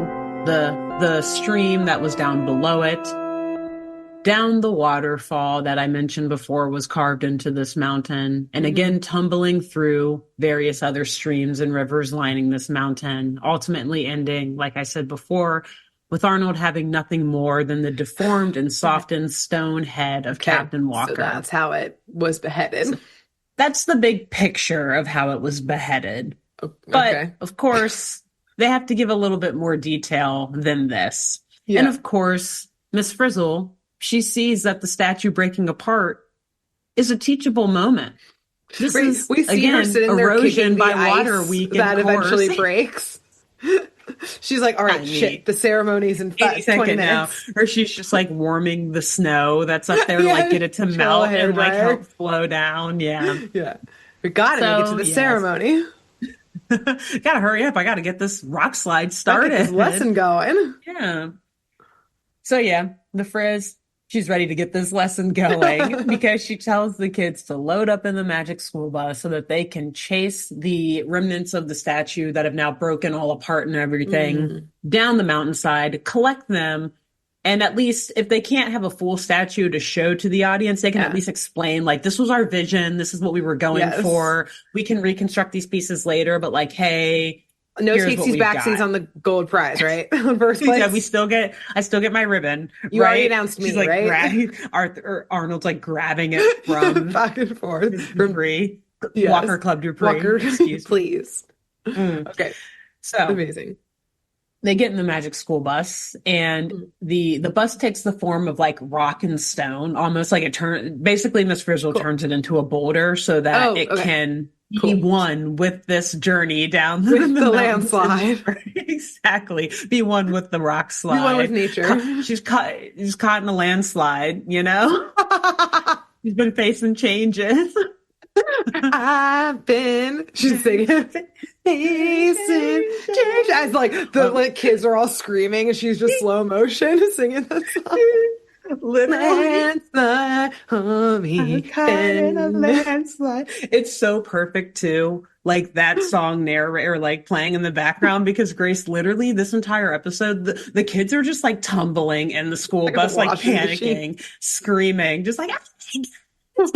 the stream that was down below it. Down the waterfall that I mentioned before was carved into this mountain. And again, tumbling through various other streams and rivers lining this mountain, ultimately ending, like I said before, with Arnold having nothing more than the deformed and softened stone head of Captain Walker. So that's how it was beheaded. So that's the big picture of how it was beheaded. But, of course, they have to give a little bit more detail than this. Yeah. And, of course, Miss Frizzle, she sees that the statue breaking apart is a teachable moment. This is, we see again, her sitting erosion there by water week. That eventually breaks. She's like, all right, shit, the ceremony's in 20 minutes. Now. Or she's just like warming the snow that's up there to like get it to melt and like help flow down. Yeah. Yeah. We gotta make it to the ceremony. Gotta hurry up. I gotta get this rock slide started. Get this lesson going. Yeah. So yeah, the Frizz, she's ready to get this lesson going because she tells the kids to load up in the magic school bus so that they can chase the remnants of the statue that have now broken all apart and everything down the mountainside, collect them. And at least if they can't have a full statue to show to the audience, they can at least explain, like, this was our vision. This is what we were going for. We can reconstruct these pieces later, but like, hey, no takesies backsies on the gold prize, right? On first place. Yeah, I still get my ribbon. You already announced me, like, right? Arnold's like grabbing it from back and forth from Dupree. Yes. Walker Club Dupree. Excuse me. Please. Okay. So amazing. they get in the magic school bus, and the bus takes the form of like rock and stone, almost like basically Miss Frizzle turns it into a boulder so that it can be one with this journey down the landslide. Exactly. Be one with the rock slide. Be one with nature. She's caught in a landslide, you know? She's been facing changes. She's singing facing change as like the kids are all screaming and she's just slow motion singing that song. Landslide, homie, in a landslide. It's so perfect too, like that song narrator like playing in the background, because Grace literally this entire episode the kids are just like tumbling in the school bus, like panicking, screaming, just like it's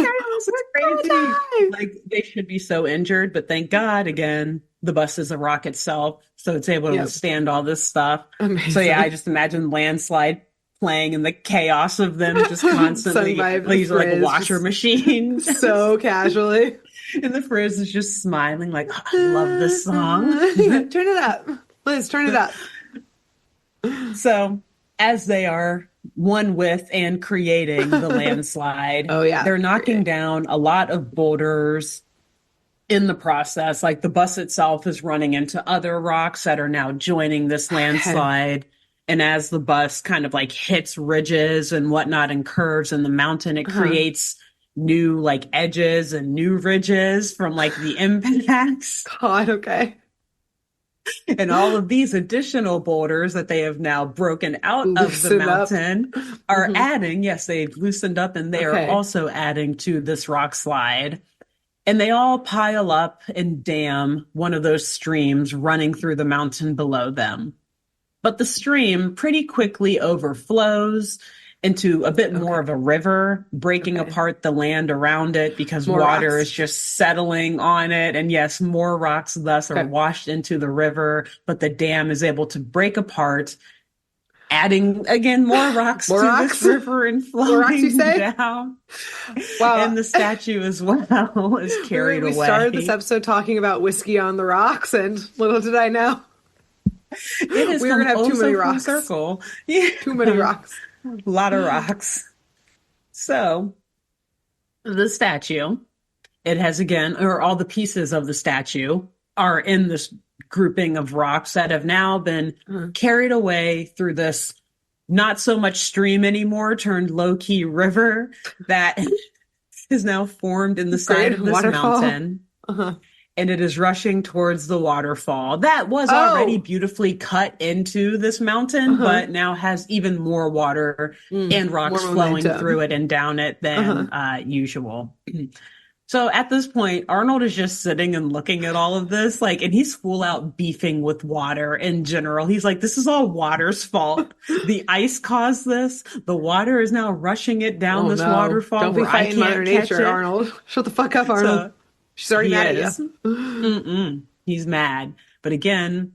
crazy. Like they should be so injured, but thank God, again, the bus is a rock itself, so it's able to withstand all this stuff. Amazing. So yeah, I just imagine landslide playing in the chaos of them just constantly. These are like a washer machine, so casually, and the Frizz is just smiling like, oh, I love this song. Turn it up, Liz. Turn it up. So as they are one with and creating the landslide. They're knocking down a lot of boulders in the process. Like the bus itself is running into other rocks that are now joining this landslide. And as the bus kind of like hits ridges and whatnot and curves in the mountain, it creates new like edges and new ridges from like the impacts. God, okay. And all of these additional boulders that they have now broken out of the mountain are adding, yes, they've loosened up, and they are also adding to this rock slide. And they all pile up and dam one of those streams running through the mountain below them. But the stream pretty quickly overflows into a bit more of a river, breaking apart the land around it because more water rocks is just settling on it. And yes, more rocks thus are washed into the river, but the dam is able to break apart, adding again more rocks this river and flowing down. Wow. And the statue as well is carried away. We started this episode talking about whiskey on the rocks, and little did I know we're going to have too many rocks. Circle. Yeah. Too many rocks. A lot of rocks. So the statue, it has again, or all the pieces of the statue are in this grouping of rocks that have now been carried away through this not so much stream anymore, turned low-key river that is now formed in the side of this mountain. And it is rushing towards the waterfall that was already beautifully cut into this mountain, but now has even more water and rocks flowing through it and down it than usual. So at this point, Arnold is just sitting and looking at all of this, like, and he's full out beefing with water in general. He's like, this is all water's fault. The ice caused this. The water is now rushing it down this waterfall. Don't be fighting Mother Nature, Arnold. Shut the fuck up, Arnold. She's already mad at you. He's mad. But again,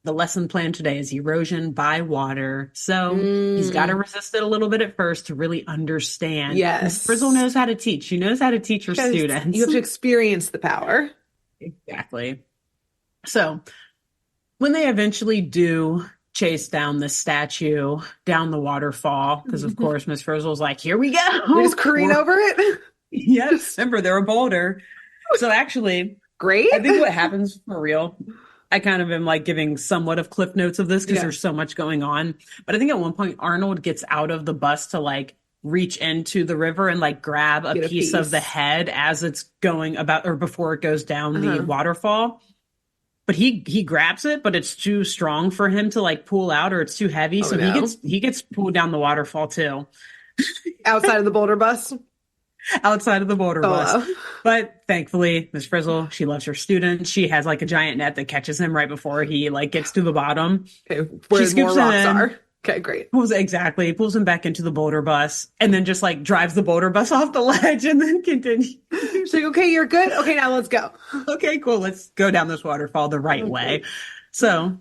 the lesson plan today is erosion by water. So he's got to resist it a little bit at first to really understand. Yes. Frizzle knows how to teach. She knows how to teach her students. You have to experience the power. Exactly. So when they eventually do chase down the statue down the waterfall, because of course Miss Frizzle's like, here we go. We just careen over it. Yes. Remember, they're a boulder. So actually, great. I think what happens for real, I kind of am like giving somewhat of cliff notes of this because there's so much going on. But I think at one point Arnold gets out of the bus to like reach into the river and like grab a piece of the head as it's going about, or before it goes down the waterfall. But he grabs it, but it's too strong for him to like pull out, or it's too heavy. He gets pulled down the waterfall too. Outside of the boulder bus? Outside of the boulder bus. But thankfully, Miss Frizzle, she loves her students. She has like a giant net that catches him right before he like gets to the bottom. Okay, where more rocks are. Okay, great. Pulls him back into the boulder bus, and then just like drives the boulder bus off the ledge and then continues. She's like, okay, you're good. Okay, now let's go. Okay, cool. Let's go down this waterfall the right way. So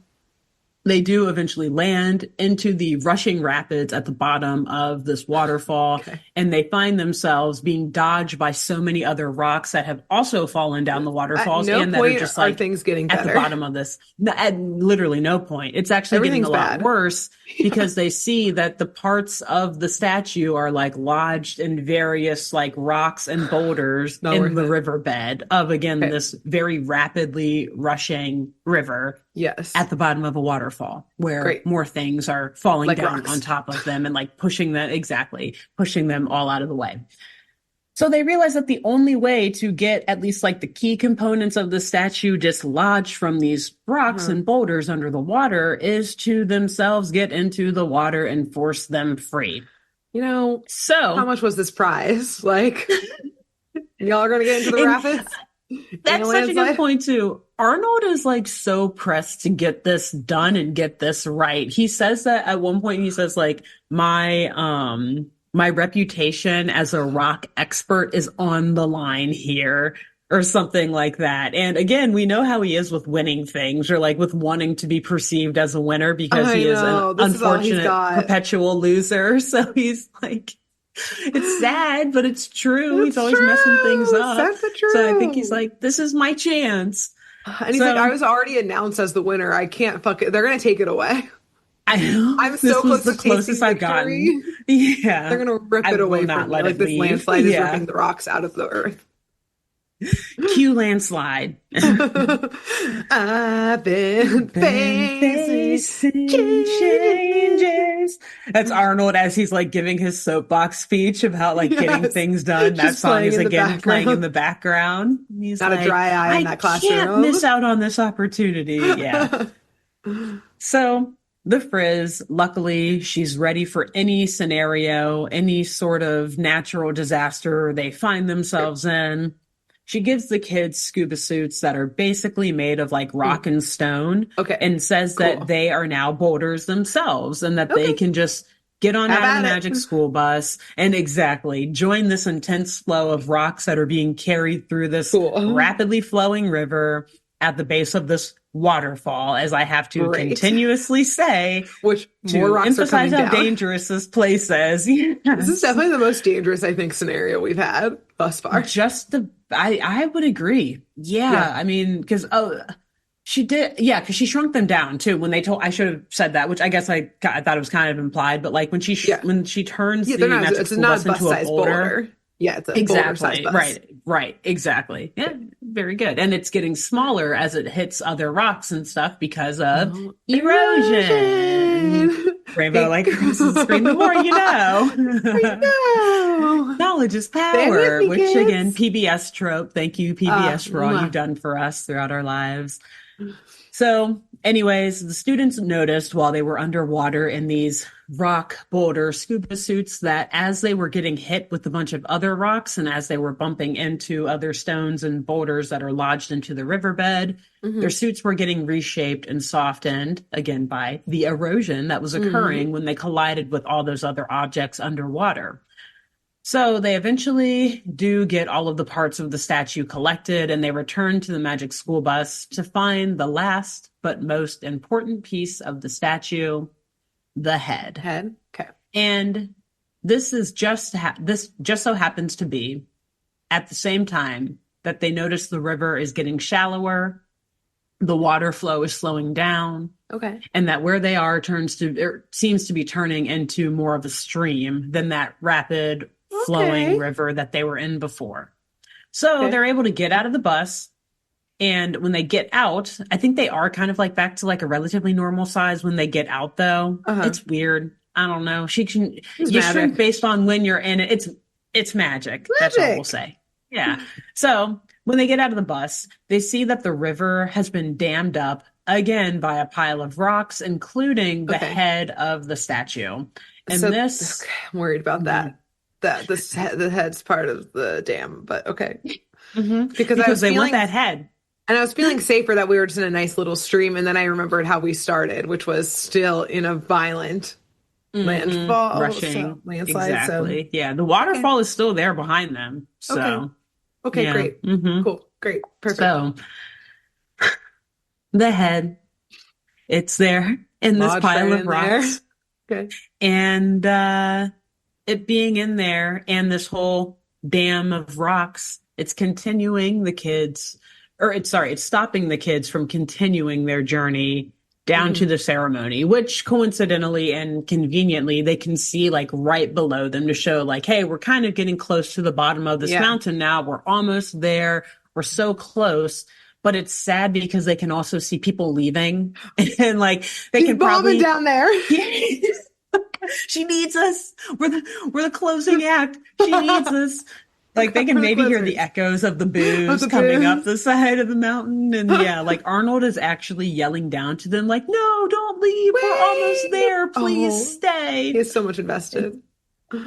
They do eventually land into the rushing rapids at the bottom of this waterfall, and they find themselves being dodged by so many other rocks that have also fallen down the waterfalls and that are just like things getting at the bottom of this. At literally no point. It's actually getting a lot worse because they see that the parts of the statue are like lodged in various like rocks and boulders in the riverbed of, again, this very rapidly rushing river. Yes. At the bottom of a waterfall where more things are falling down on top of them and like pushing them all out of the way. So they realize that the only way to get at least like the key components of the statue dislodged from these rocks and boulders under the water is to themselves get into the water and force them free. So how much was this prize? Like, y'all are going to get into the rapids? That's such a good point too. Arnold is like so pressed to get this done and get this right. He says that at one point, he says like, my reputation as a rock expert is on the line here, or something like that. And again, we know how he is with winning things, or like with wanting to be perceived as a winner because he is an unfortunate perpetual loser. So he's like, it's sad, but it's true. He's always messing things up. That's true. So I think he's like, this is my chance. And he's like, I was already announced as the winner. I can't fuck it. They're going to take it away. I know. I'm so close to closest I've gotten. Yeah. They're going to rip it away from me. Like this landslide is ripping the rocks out of the earth. Cue landslide. I've been facing changes. That's Arnold as he's like giving his soapbox speech about like getting things done. That song is again playing in the background. He's not like, a dry eye in that classroom. I can't miss out on this opportunity. Yeah. So the Frizz, luckily, she's ready for any scenario, any sort of natural disaster they find themselves in. She gives the kids scuba suits that are basically made of like rock and stone, and says that they are now boulders themselves and that they can just get on out of the magic school bus and join this intense flow of rocks that are being carried through this rapidly flowing river at the base of this waterfall, as I have to continuously say, which to more rocks emphasize are how dangerous this place is. Yes. This is definitely the most dangerous, I think, scenario we've had thus far. I would agree. Yeah. I mean, because she did. Yeah, because she shrunk them down too. When they told, I should have said that, which I guess I thought it was kind of implied. But like when she turns the magic school bus into a boulder. Yeah, it's a exactly bus. Right, exactly. Yeah, very good. And it's getting smaller as it hits other rocks and stuff because of erosion. Rainbow like crosses the screen. The more you know. Knowledge is power, which kids. Again, PBS trope. Thank you, PBS, for all you've done for us throughout our lives. So, anyways, the students noticed while they were underwater in these rock boulder scuba suits that as they were getting hit with a bunch of other rocks and as they were bumping into other stones and boulders that are lodged into the riverbed, their suits were getting reshaped and softened, again, by the erosion that was occurring when they collided with all those other objects underwater. So they eventually do get all of the parts of the statue collected, and they return to the magic school bus to find the last but most important piece of the statue, the head. Okay. And this is just so happens to be at the same time that they notice the river is getting shallower, the water flow is slowing down. Okay. And that where they are seems to be turning into more of a stream than that rapid flowing river that they were in before. So they're able to get out of the bus. And when they get out, I think they are kind of like back to like a relatively normal size when they get out, though. It's weird. I don't know. You shrink based on when you're in it. It's magic. That's all we'll say. Yeah. So when they get out of the bus, they see that the river has been dammed up again by a pile of rocks, including the head of the statue. And I'm worried about that. The head's part of the dam, but because they want that head. And I was feeling safer that we were just in a nice little stream, and then I remembered how we started, which was still in a violent landfall, rushing landslide. Exactly. So. Yeah, the waterfall is still there behind them. So great, cool, great, perfect. So the head, it's there. in this pile of rocks. Okay. And it being in there and this whole dam of rocks, it's continuing the kids, or it's stopping the kids from continuing their journey down to the ceremony, which coincidentally and conveniently they can see like right below them to show like, hey, we're kind of getting close to the bottom of this mountain now. We're almost there. We're so close. But it's sad because they can also see people leaving and like they can probably down there. She needs us. We're the closing act. She needs us. Like they can maybe hear the echoes of the boos coming up the side of the mountain. And yeah, like Arnold is actually yelling down to them like, no, don't leave. Wait. We're almost there. Please stay. He is so much invested.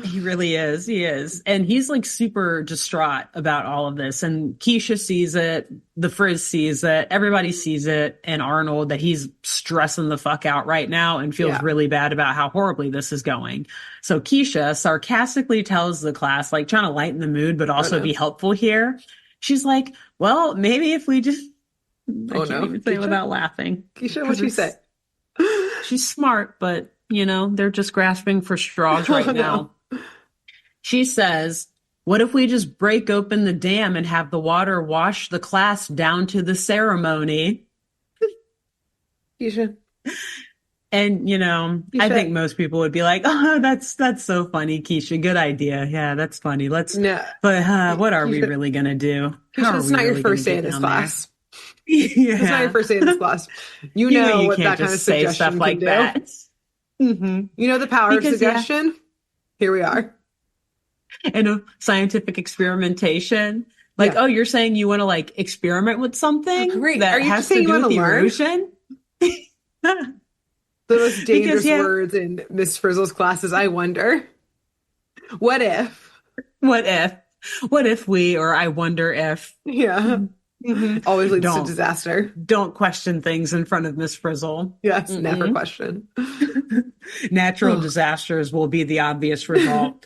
He really is. He is. And he's like super distraught about all of this. And Keisha sees it. The Frizz sees it. Everybody sees it. And Arnold, that he's stressing the fuck out right now and feels really bad about how horribly this is going. So Keisha sarcastically tells the class, like trying to lighten the mood, but also be helpful here. She's like, well, maybe if we just, I can't even say it without laughing. Keisha, what'd you say? She's smart, but you know, they're just grasping for straws right now. She says, what if we just break open the dam and have the water wash the class down to the ceremony? Keisha. And, you know, I think most people would be like, oh, that's so funny, Keisha. Good idea. Yeah, that's funny. But what are we really going to do? Keisha, it's not your first day in this class. Yeah. It's not your first day in this class. You know what that kind of suggestion stuff like can that. You know the power of suggestion? Here we are. And of scientific experimentation. Like, oh, you're saying you want to like experiment with something that has to do with erosion? The most dangerous words in Miss Frizzle's classes, I wonder. What if? What if? What if we, or I wonder if. Yeah. Always leads to disaster. Don't question things in front of Miss Frizzle. Yes, never question. Natural disasters will be the obvious result.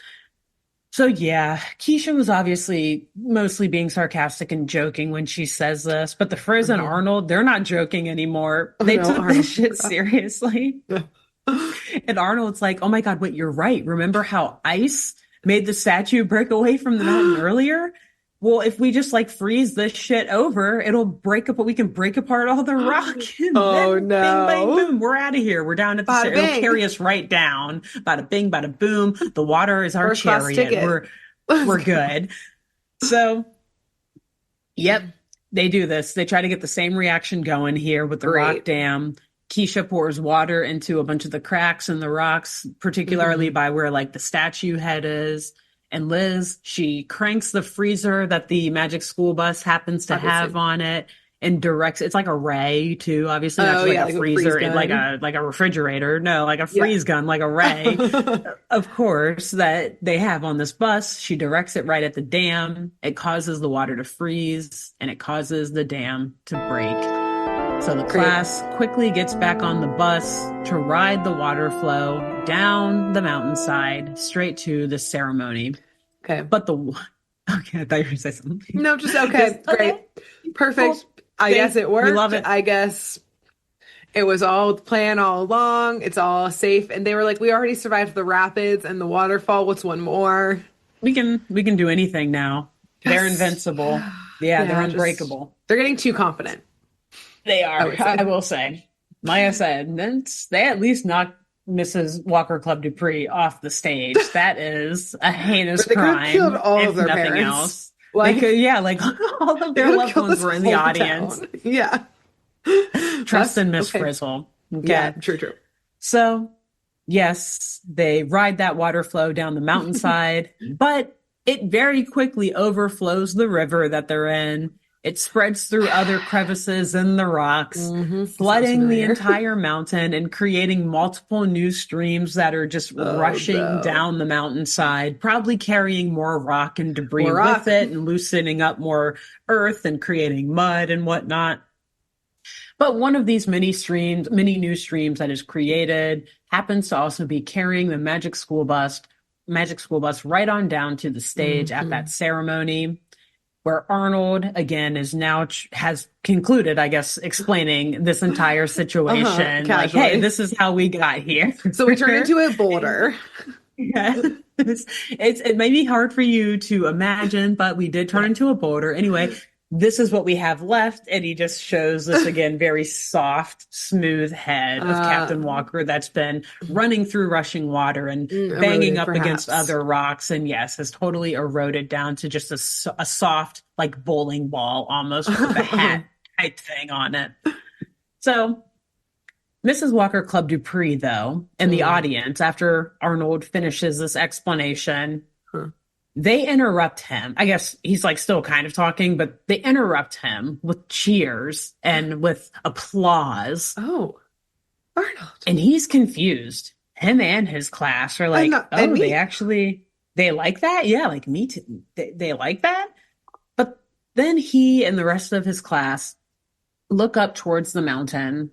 So yeah, Keisha was obviously mostly being sarcastic and joking when she says this, but the Frizz and Arnold, they're not joking anymore. They took this shit seriously. And Arnold's like, oh my God, wait, you're right. Remember how ice made the statue break away from the mountain earlier? Well, if we just like freeze this shit over, it'll break up, but we can break apart all the rock. Oh no. Bing, bang, boom. We're out of here. We're down at the it'll carry us right down. Bada bing, bada boom. The water is our chariot. We're good. So, yep, they do this. They try to get the same reaction going here with the rock dam. Keisha pours water into a bunch of the cracks in the rocks, particularly by where like the statue head is. And Liz, she cranks the freezer that the Magic School Bus happens to have on it and directs. It's like a ray too, obviously. Not like a freezer, like a refrigerator. No, like a freeze gun, like a ray. Of course, that they have on this bus. She directs it right at the dam. It causes the water to freeze and it causes the dam to break. So the class quickly gets back on the bus to ride the water flow down the mountainside straight to the ceremony. Okay. But I thought you were going to say something. No, just okay. Great. Perfect. Cool. I guess it worked. We love it. I guess it was all the plan all along. It's all safe. And they were like, we already survived the rapids and the waterfall. What's one more? We can do anything now. Yes. They're invincible. Yeah, they're unbreakable. They're getting too confident. They are, I will say. Like I said, they at least knocked Mrs. Walker Club Dupree off the stage. That is a heinous crime. They killed all of their nothing parents. Else. Like, like all of their loved ones were in the audience. Town. Yeah. Trust in Miss Frizzle. Okay. Yeah, true. So, yes, they ride that water flow down the mountainside, but it very quickly overflows the river that they're in. It spreads through other crevices in the rocks, flooding the entire mountain and creating multiple new streams that are just rushing down the mountainside, probably carrying more rock and debris with it and loosening up more earth and creating mud and whatnot. But one of these many new streams that is created happens to also be carrying the Magic School Bus right on down to the stage at that ceremony. where Arnold again is now has concluded, I guess, explling this entire situation. Like, hey, this is how we got here. So we turned into a boulder. Yeah. It may be hard for you to imagine, but we did turn into a boulder. Anyway, this is what we have left. And he just shows this again, very soft, smooth head of Captain Walker that's been running through rushing water and banging up against other rocks. And yes, has totally eroded down to just a soft, like bowling ball almost with a hat type thing on it. So Mrs. Walker Club Dupree, though, and the audience, after Arnold finishes this explanation, they interrupt him. I guess he's like still kind of talking, but they interrupt him with cheers and with applause. Oh, Arnold. And he's confused. Him and his class are like, they like that? Yeah, like me too. They like that? But then he and the rest of his class look up towards the mountain,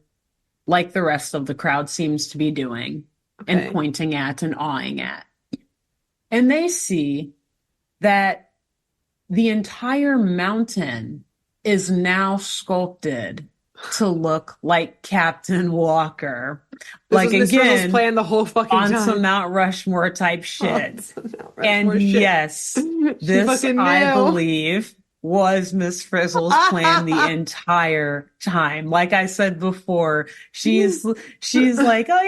like the rest of the crowd seems to be doing, and pointing at and awing at. And they see that the entire mountain is now sculpted to look like Captain Walker. Miss Frizzle's plan the whole fucking time. On some Mount Rushmore type shit. Yes, this, I believe, was Miss Frizzle's plan the entire time. Like I said before, she's like, oh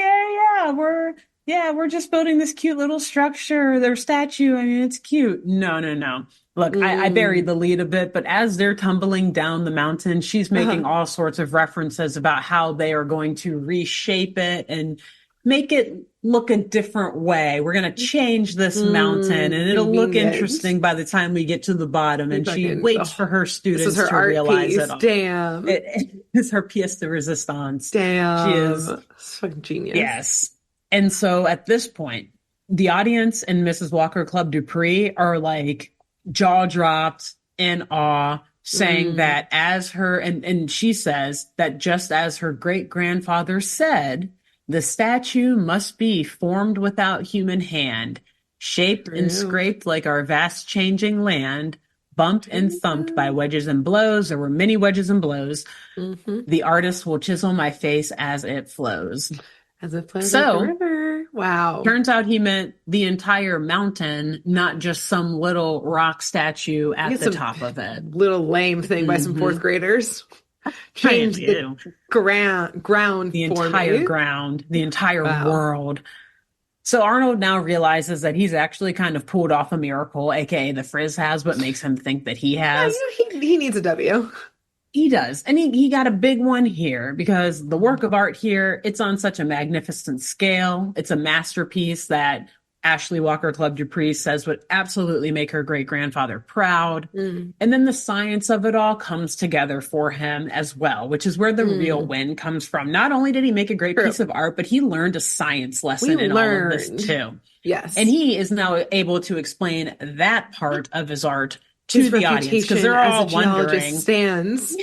yeah, we're just building this cute little structure, their statue. I mean, it's cute. No. Look, I buried the lead a bit, but as they're tumbling down the mountain, she's making all sorts of references about how they are going to reshape it and make it look a different way. We're going to change this mountain and it'll look interesting by the time we get to the bottom. And she waits for her students to realize it. Damn. It is her pièce de résistance. Damn. She is fucking genius. Yes. And so at this point, the audience and Mrs. Walker Club Dupree are like jaw dropped in awe, saying that as her, and she says that just as her great grandfather said, the statue must be formed without human hand, shaped and scraped like our vast changing land, bumped and thumped by wedges and blows. There were many wedges and blows. The artist will chisel my face as it flows. As it flows like a river. Wow. Turns out he meant the entire mountain, not just some little rock statue at the top of it. Little lame thing by some fourth graders. Change the ground. The entire ground. The entire world. So Arnold now realizes that he's actually kind of pulled off a miracle, aka the Frizz has, what makes him think that he has. Yeah, he needs a W. He does. And he got a big one here because the work of art here, it's on such a magnificent scale. It's a masterpiece that Ashley Walker Club Dupree says would absolutely make her great-grandfather proud. And then the science of it all comes together for him as well, which is where the real win comes from. Not only did he make a great piece of art, but he learned a science lesson in all of this too. Yes. And he is now able to explain that part of his art to the audience because they're all wondering. Stands.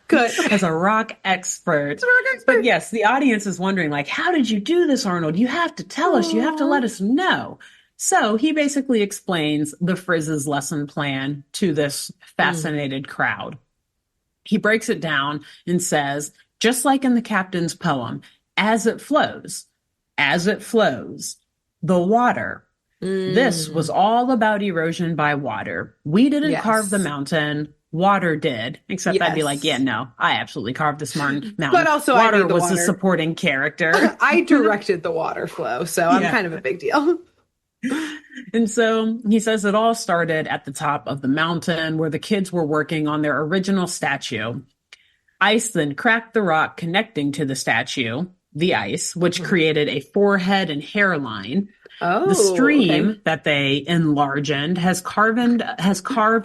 Good. As a rock expert. But yes, the audience is wondering, like, how did you do this, Arnold? You have to tell us. You have to let us know. So he basically explains the Frizz's lesson plan to this fascinated crowd. He breaks it down and says, just like in the captain's poem, as it flows, the water. This was all about erosion by water. We didn't carve the mountain. Water did, except I'd be like, yeah, no, I absolutely carved this mountain. But also water was the supporting character. I directed the water flow, so I'm kind of a big deal. And so he says it all started at the top of the mountain where the kids were working on their original statue. Ice then cracked the rock connecting to the statue, the ice, which created a forehead and hairline. The stream that they enlarged has carved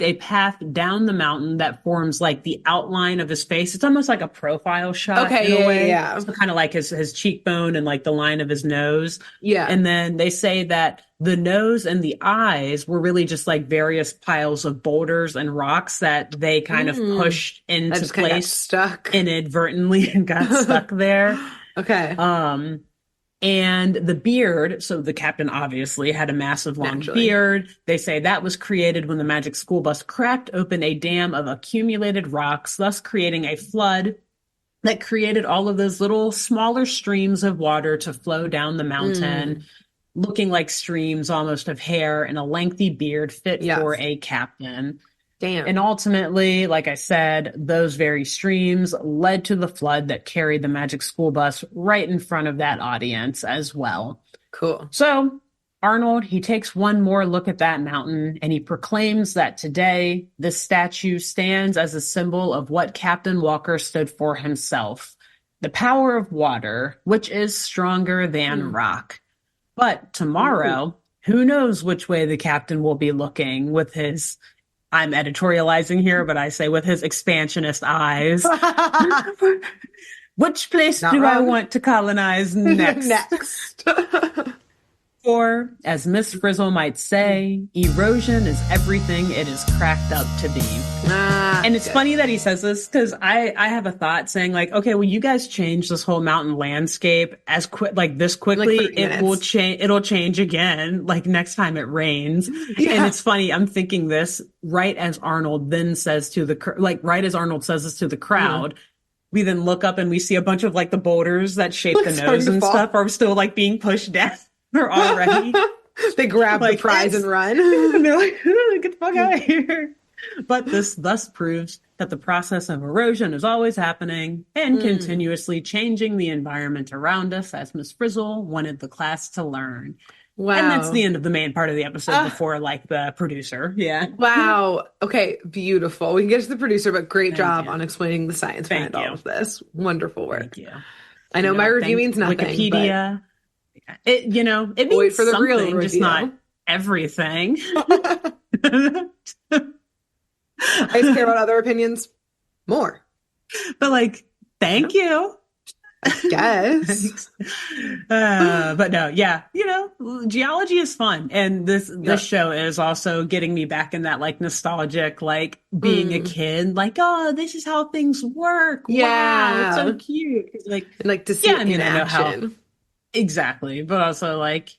a path down the mountain that forms like the outline of his face. It's almost like a profile shot in a way. Yeah. So kind of like his cheekbone and like the line of his nose. Yeah. And then they say that the nose and the eyes were really just like various piles of boulders and rocks that they kind of pushed into place stuck inadvertently and got stuck there. Okay. And the beard, so the captain obviously had a massive long beard. They say that was created when the magic school bus cracked open a dam of accumulated rocks, thus creating a flood that created all of those little smaller streams of water to flow down the mountain, looking like streams almost of hair, and a lengthy beard fit for a captain. Damn. And ultimately, like I said, those very streams led to the flood that carried the magic school bus right in front of that audience as well. Cool. So Arnold, he takes one more look at that mountain and he proclaims that today this statue stands as a symbol of what Captain Walker stood for himself, the power of water, which is stronger than rock. But tomorrow, who knows which way the captain will be looking with his, I'm editorializing here, but I say with his expansionist eyes. Which place do I want to colonize next? Or, as Miss Frizzle might say, erosion is everything it is cracked up to be. And it's funny that he says this because I have a thought saying like, okay, well, you guys change this whole mountain landscape as this quickly, like it will change. It'll change again. Like next time it rains. Yeah. And it's funny. I'm thinking this right as Arnold then says to right as Arnold says this to the crowd. We then look up and we see a bunch of like the boulders that shape the nose and stuff are still like being pushed down. They're already. They grab the prize and run. And they're like, get the fuck out of here. But this thus proves that the process of erosion is always happening and continuously changing the environment around us, as Miss Frizzle wanted the class to learn. Wow. And that's the end of the main part of the episode before like the producer. Yeah. Wow. Okay. Beautiful. We can get to the producer, but great job on explaining the science behind all of this. Wonderful work. Thank you. I know my review means nothing. Wikipedia. It means for the something, real review. Just not everything. I just care about other opinions more. But like, thank you. I guess. But no, yeah, geology is fun. And this show is also getting me back in that like nostalgic, like being a kid, like, oh, this is how things work. Yeah. Wow, it's so cute. Like to see it in action. Exactly. But also like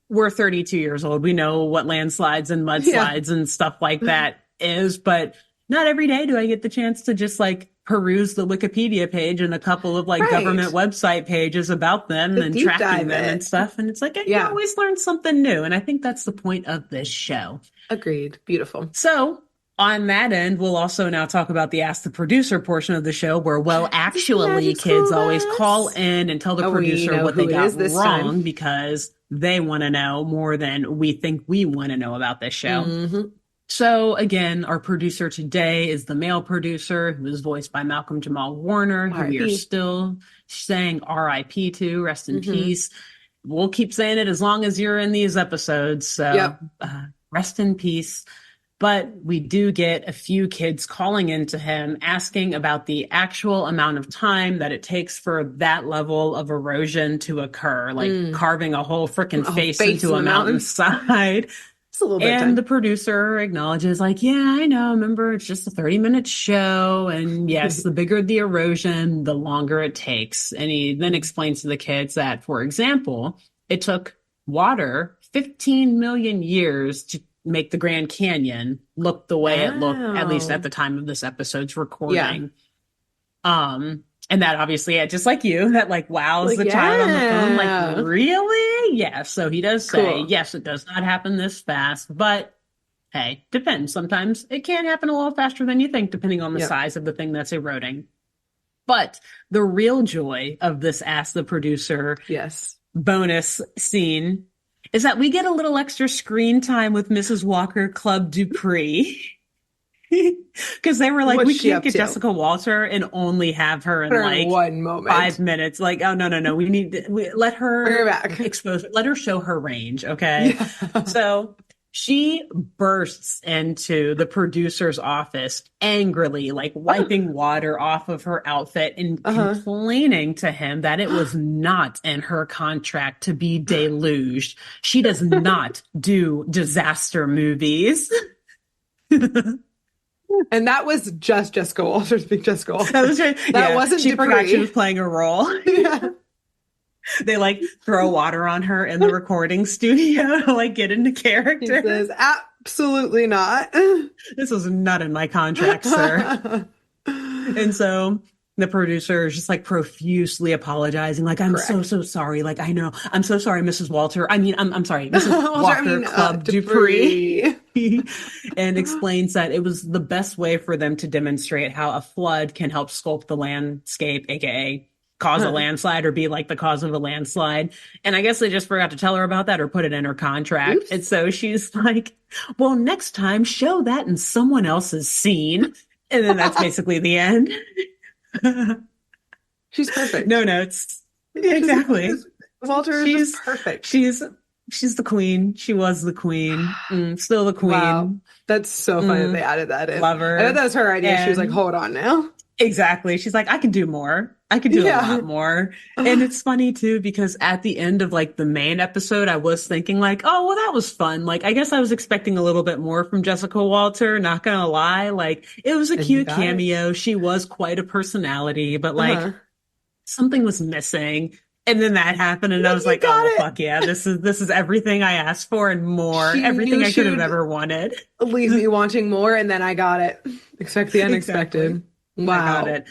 we're 32 years old. We know what landslides and mudslides and stuff like that is, but not every day do I get the chance to just like peruse the Wikipedia page and a couple of like government website pages about them and tracking them and stuff. And it's like, you always learn something new. And I think that's the point of this show. Agreed. Beautiful. So on that end, we'll also now talk about the Ask the Producer portion of the show where, well, actually kids always call in and tell the producer what they got wrong because they want to know more than we think we want to know about this show. Mm-hmm. So again, our producer today is the male producer who is voiced by Malcolm Jamal Warner, who we are still saying R.I.P. to, rest in peace. We'll keep saying it as long as you're in these episodes. So rest in peace. But we do get a few kids calling into him asking about the actual amount of time that it takes for that level of erosion to occur, like carving a whole freaking face into a mountainside. It's a little bit and the producer acknowledges like, yeah, I know. Remember, it's just a 30-minute show. And yes, the bigger the erosion, the longer it takes. And he then explains to the kids that, for example, it took water 15 million years to make the Grand Canyon look the way it looked, at least at the time of this episode's recording. And that obviously, just like you, that like wows the child on the phone. Like, really? Yeah. So he does say, yes, it does not happen this fast, but hey, depends. Sometimes it can happen a little faster than you think, depending on the size of the thing that's eroding. But the real joy of this Ask the Producer bonus scene is that we get a little extra screen time with Mrs. Walker Club Dupree. Because they were like, we can't get Jessica Walter and only have her in like 1 moment. 5 minutes. Like, oh, no. We need let her back. Let her show her range. Okay. Yeah. So she bursts into the producer's office angrily, like wiping water off of her outfit and complaining to him that it was not in her contract to be deluged. She does not do disaster movies. And that was just Jessica Walter being Jessica Walter. That was right. That wasn't she Dupree. Forgot she was playing a role. They like throw water on her in the recording studio to like get into character. He says, absolutely not. This was not in my contract, sir. And so the producer is just like profusely apologizing. Like, I'm so sorry. Like, I know. I'm so sorry, Mrs. Walter. I'm sorry, Mrs. Walker Club Dupree. And explains that it was the best way for them to demonstrate how a flood can help sculpt the landscape, aka cause a landslide or be like the cause of a landslide. And I guess they just forgot to tell her about that or put it in her contract. Oops. And so she's like, well, next time show that in someone else's scene. And then that's basically the end. She's perfect. No notes. Exactly. Walter is perfect. She's the queen. She was the queen. Still the queen. Wow. That's so funny that they added that in. Love her. I know that was her idea. And she was like, hold on now. Exactly. She's like, I can do more. I could do a lot more. And it's funny too, because at the end of like the main episode, I was thinking like, oh, well, that was fun. Like, I guess I was expecting a little bit more from Jessica Walter, not gonna lie. Like, it was a cute cameo. She was quite a personality, but like something was missing. And then that happened and I was like, oh, fuck yeah, this is everything I asked for and more. Everything I could have ever wanted. Leave me wanting more, and then I got it. Expect the unexpected. Exactly. Wow. I got it.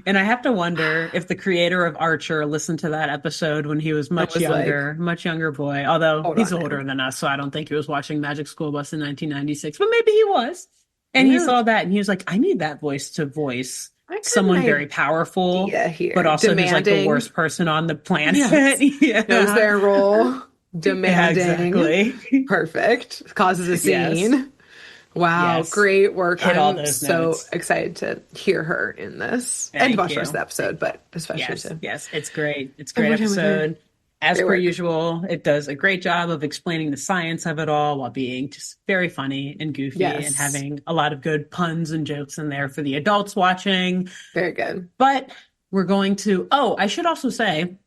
And I have to wonder if the creator of Archer listened to that episode when he was much younger boy, although he's older than us. So I don't think he was watching Magic School Bus in 1996, but maybe he was. And he saw that and he was like, I need that voice to voice someone very powerful, but also who's like the worst person on the planet. Yes. Knows their role. Demanding. Exactly. Perfect. Causes a scene. Yes. Wow, great work. Hit I'm so excited to hear her in this and watch the rest of the episode, but especially too. Yes, it's great. It's a great episode. As per usual, it does a great job of explaining the science of it all while being just very funny and goofy and having a lot of good puns and jokes in there for the adults watching. Very good. But we're going to, I should also say,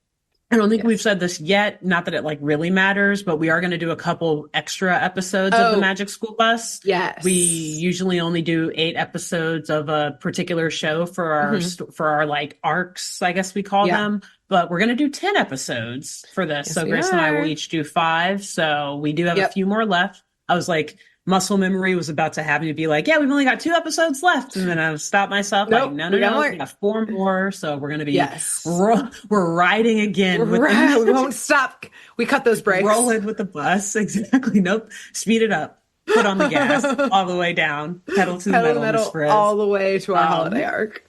I don't think we've said this yet, not that it like really matters, but we are going to do a couple extra episodes of the Magic School Bus. Yes. We usually only do 8 episodes of a particular show for our for our like arcs, I guess we call them. But we're going to do 10 episodes for this. So Grace and I will each do 5. So we do have a few more left. I was like, muscle memory was about to have me be like, yeah, we've only got 2 episodes left. And then I stopped myself like, no, we got 4 more. So we're going to be, we're riding again. We won't stop. We cut those brakes. Rolling with the bus. Exactly. Nope. Speed it up. Put on the gas all the way down. Pedal to the metal all the way to our holiday arc.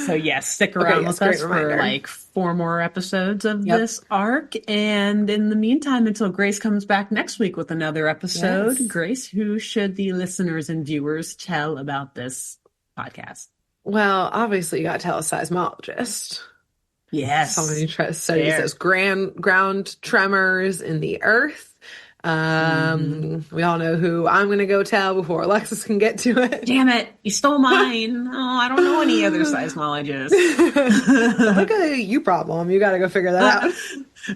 So yes, stick around with us for like 4 more episodes of this arc. And in the meantime, until Grace comes back next week with another episode, Grace, who should the listeners and viewers tell about this podcast? Well, obviously you got to tell a seismologist. Yes. Someone who studies those ground tremors in the earth. We all know who I'm going to go tell before Alexis can get to it. Damn it. You stole mine. Oh, I don't know any other seismologists. Look at a you problem. You got to go figure that out.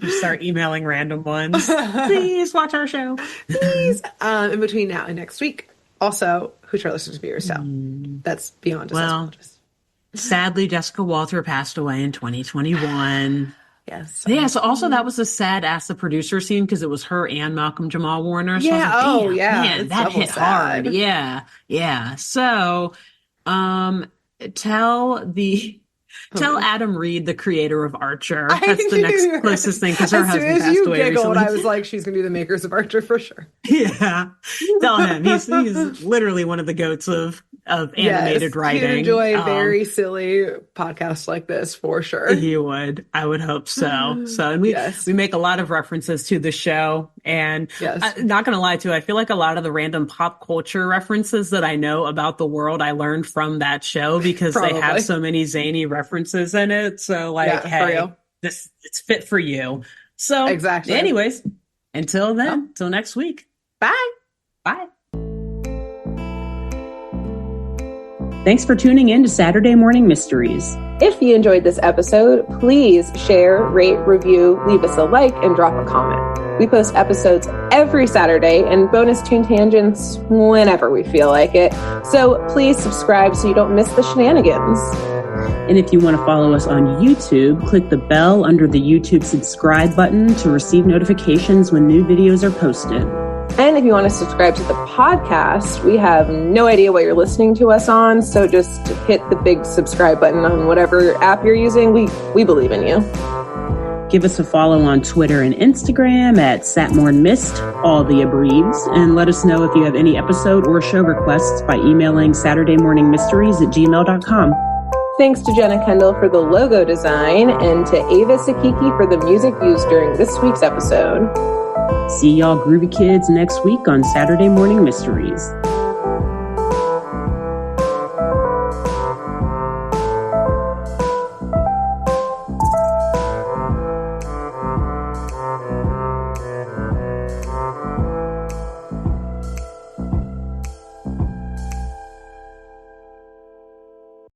Just start emailing random ones. Please watch our show. Please. In between now and next week. Also, who should our listeners and viewers tell? That's beyond just seismologists. Sadly, Jessica Walter passed away in 2021. Yes. Yeah. So also that was a sad Ask the Producer scene because it was her and Malcolm Jamal Warner. So yeah. I was like, man, that hit hard. Yeah. Yeah. So, tell Adam Reed, the creator of Archer. That's the next closest thing because her husband passed away recently. I was like, she's going to be the makers of Archer for sure. Yeah. Tell him. He's literally one of the goats of animated writing. He'd enjoy a very silly podcast like this for sure. He would. I would hope so. And we make a lot of references to the show. And I'm not going to lie to you, I feel like a lot of the random pop culture references that I know about the world I learned from that show because they have so many zany references in it. So like, hey, it's fit for you. So anyways, until then, till next week. Bye. Bye. Thanks for tuning in to Saturday Morning Mysteries. If you enjoyed this episode, please share, rate, review, leave us a like, and drop a comment. We post episodes every Saturday and bonus tune tangents whenever we feel like it. So please subscribe so you don't miss the shenanigans. And if you want to follow us on YouTube, click the bell under the YouTube subscribe button to receive notifications when new videos are posted. And if you want to subscribe to the podcast, we have no idea what you're listening to us on, so just hit the big subscribe button on whatever app you're using. We believe in you. Give us a follow on Twitter and Instagram at Satmornmist, all the abreves, and let us know if you have any episode or show requests by emailing SaturdayMorningMysteries@gmail.com. Thanks to Jenna Kendall for the logo design and to Ava Sakiki for the music used during this week's episode. See y'all groovy kids next week on Saturday Morning Mysteries.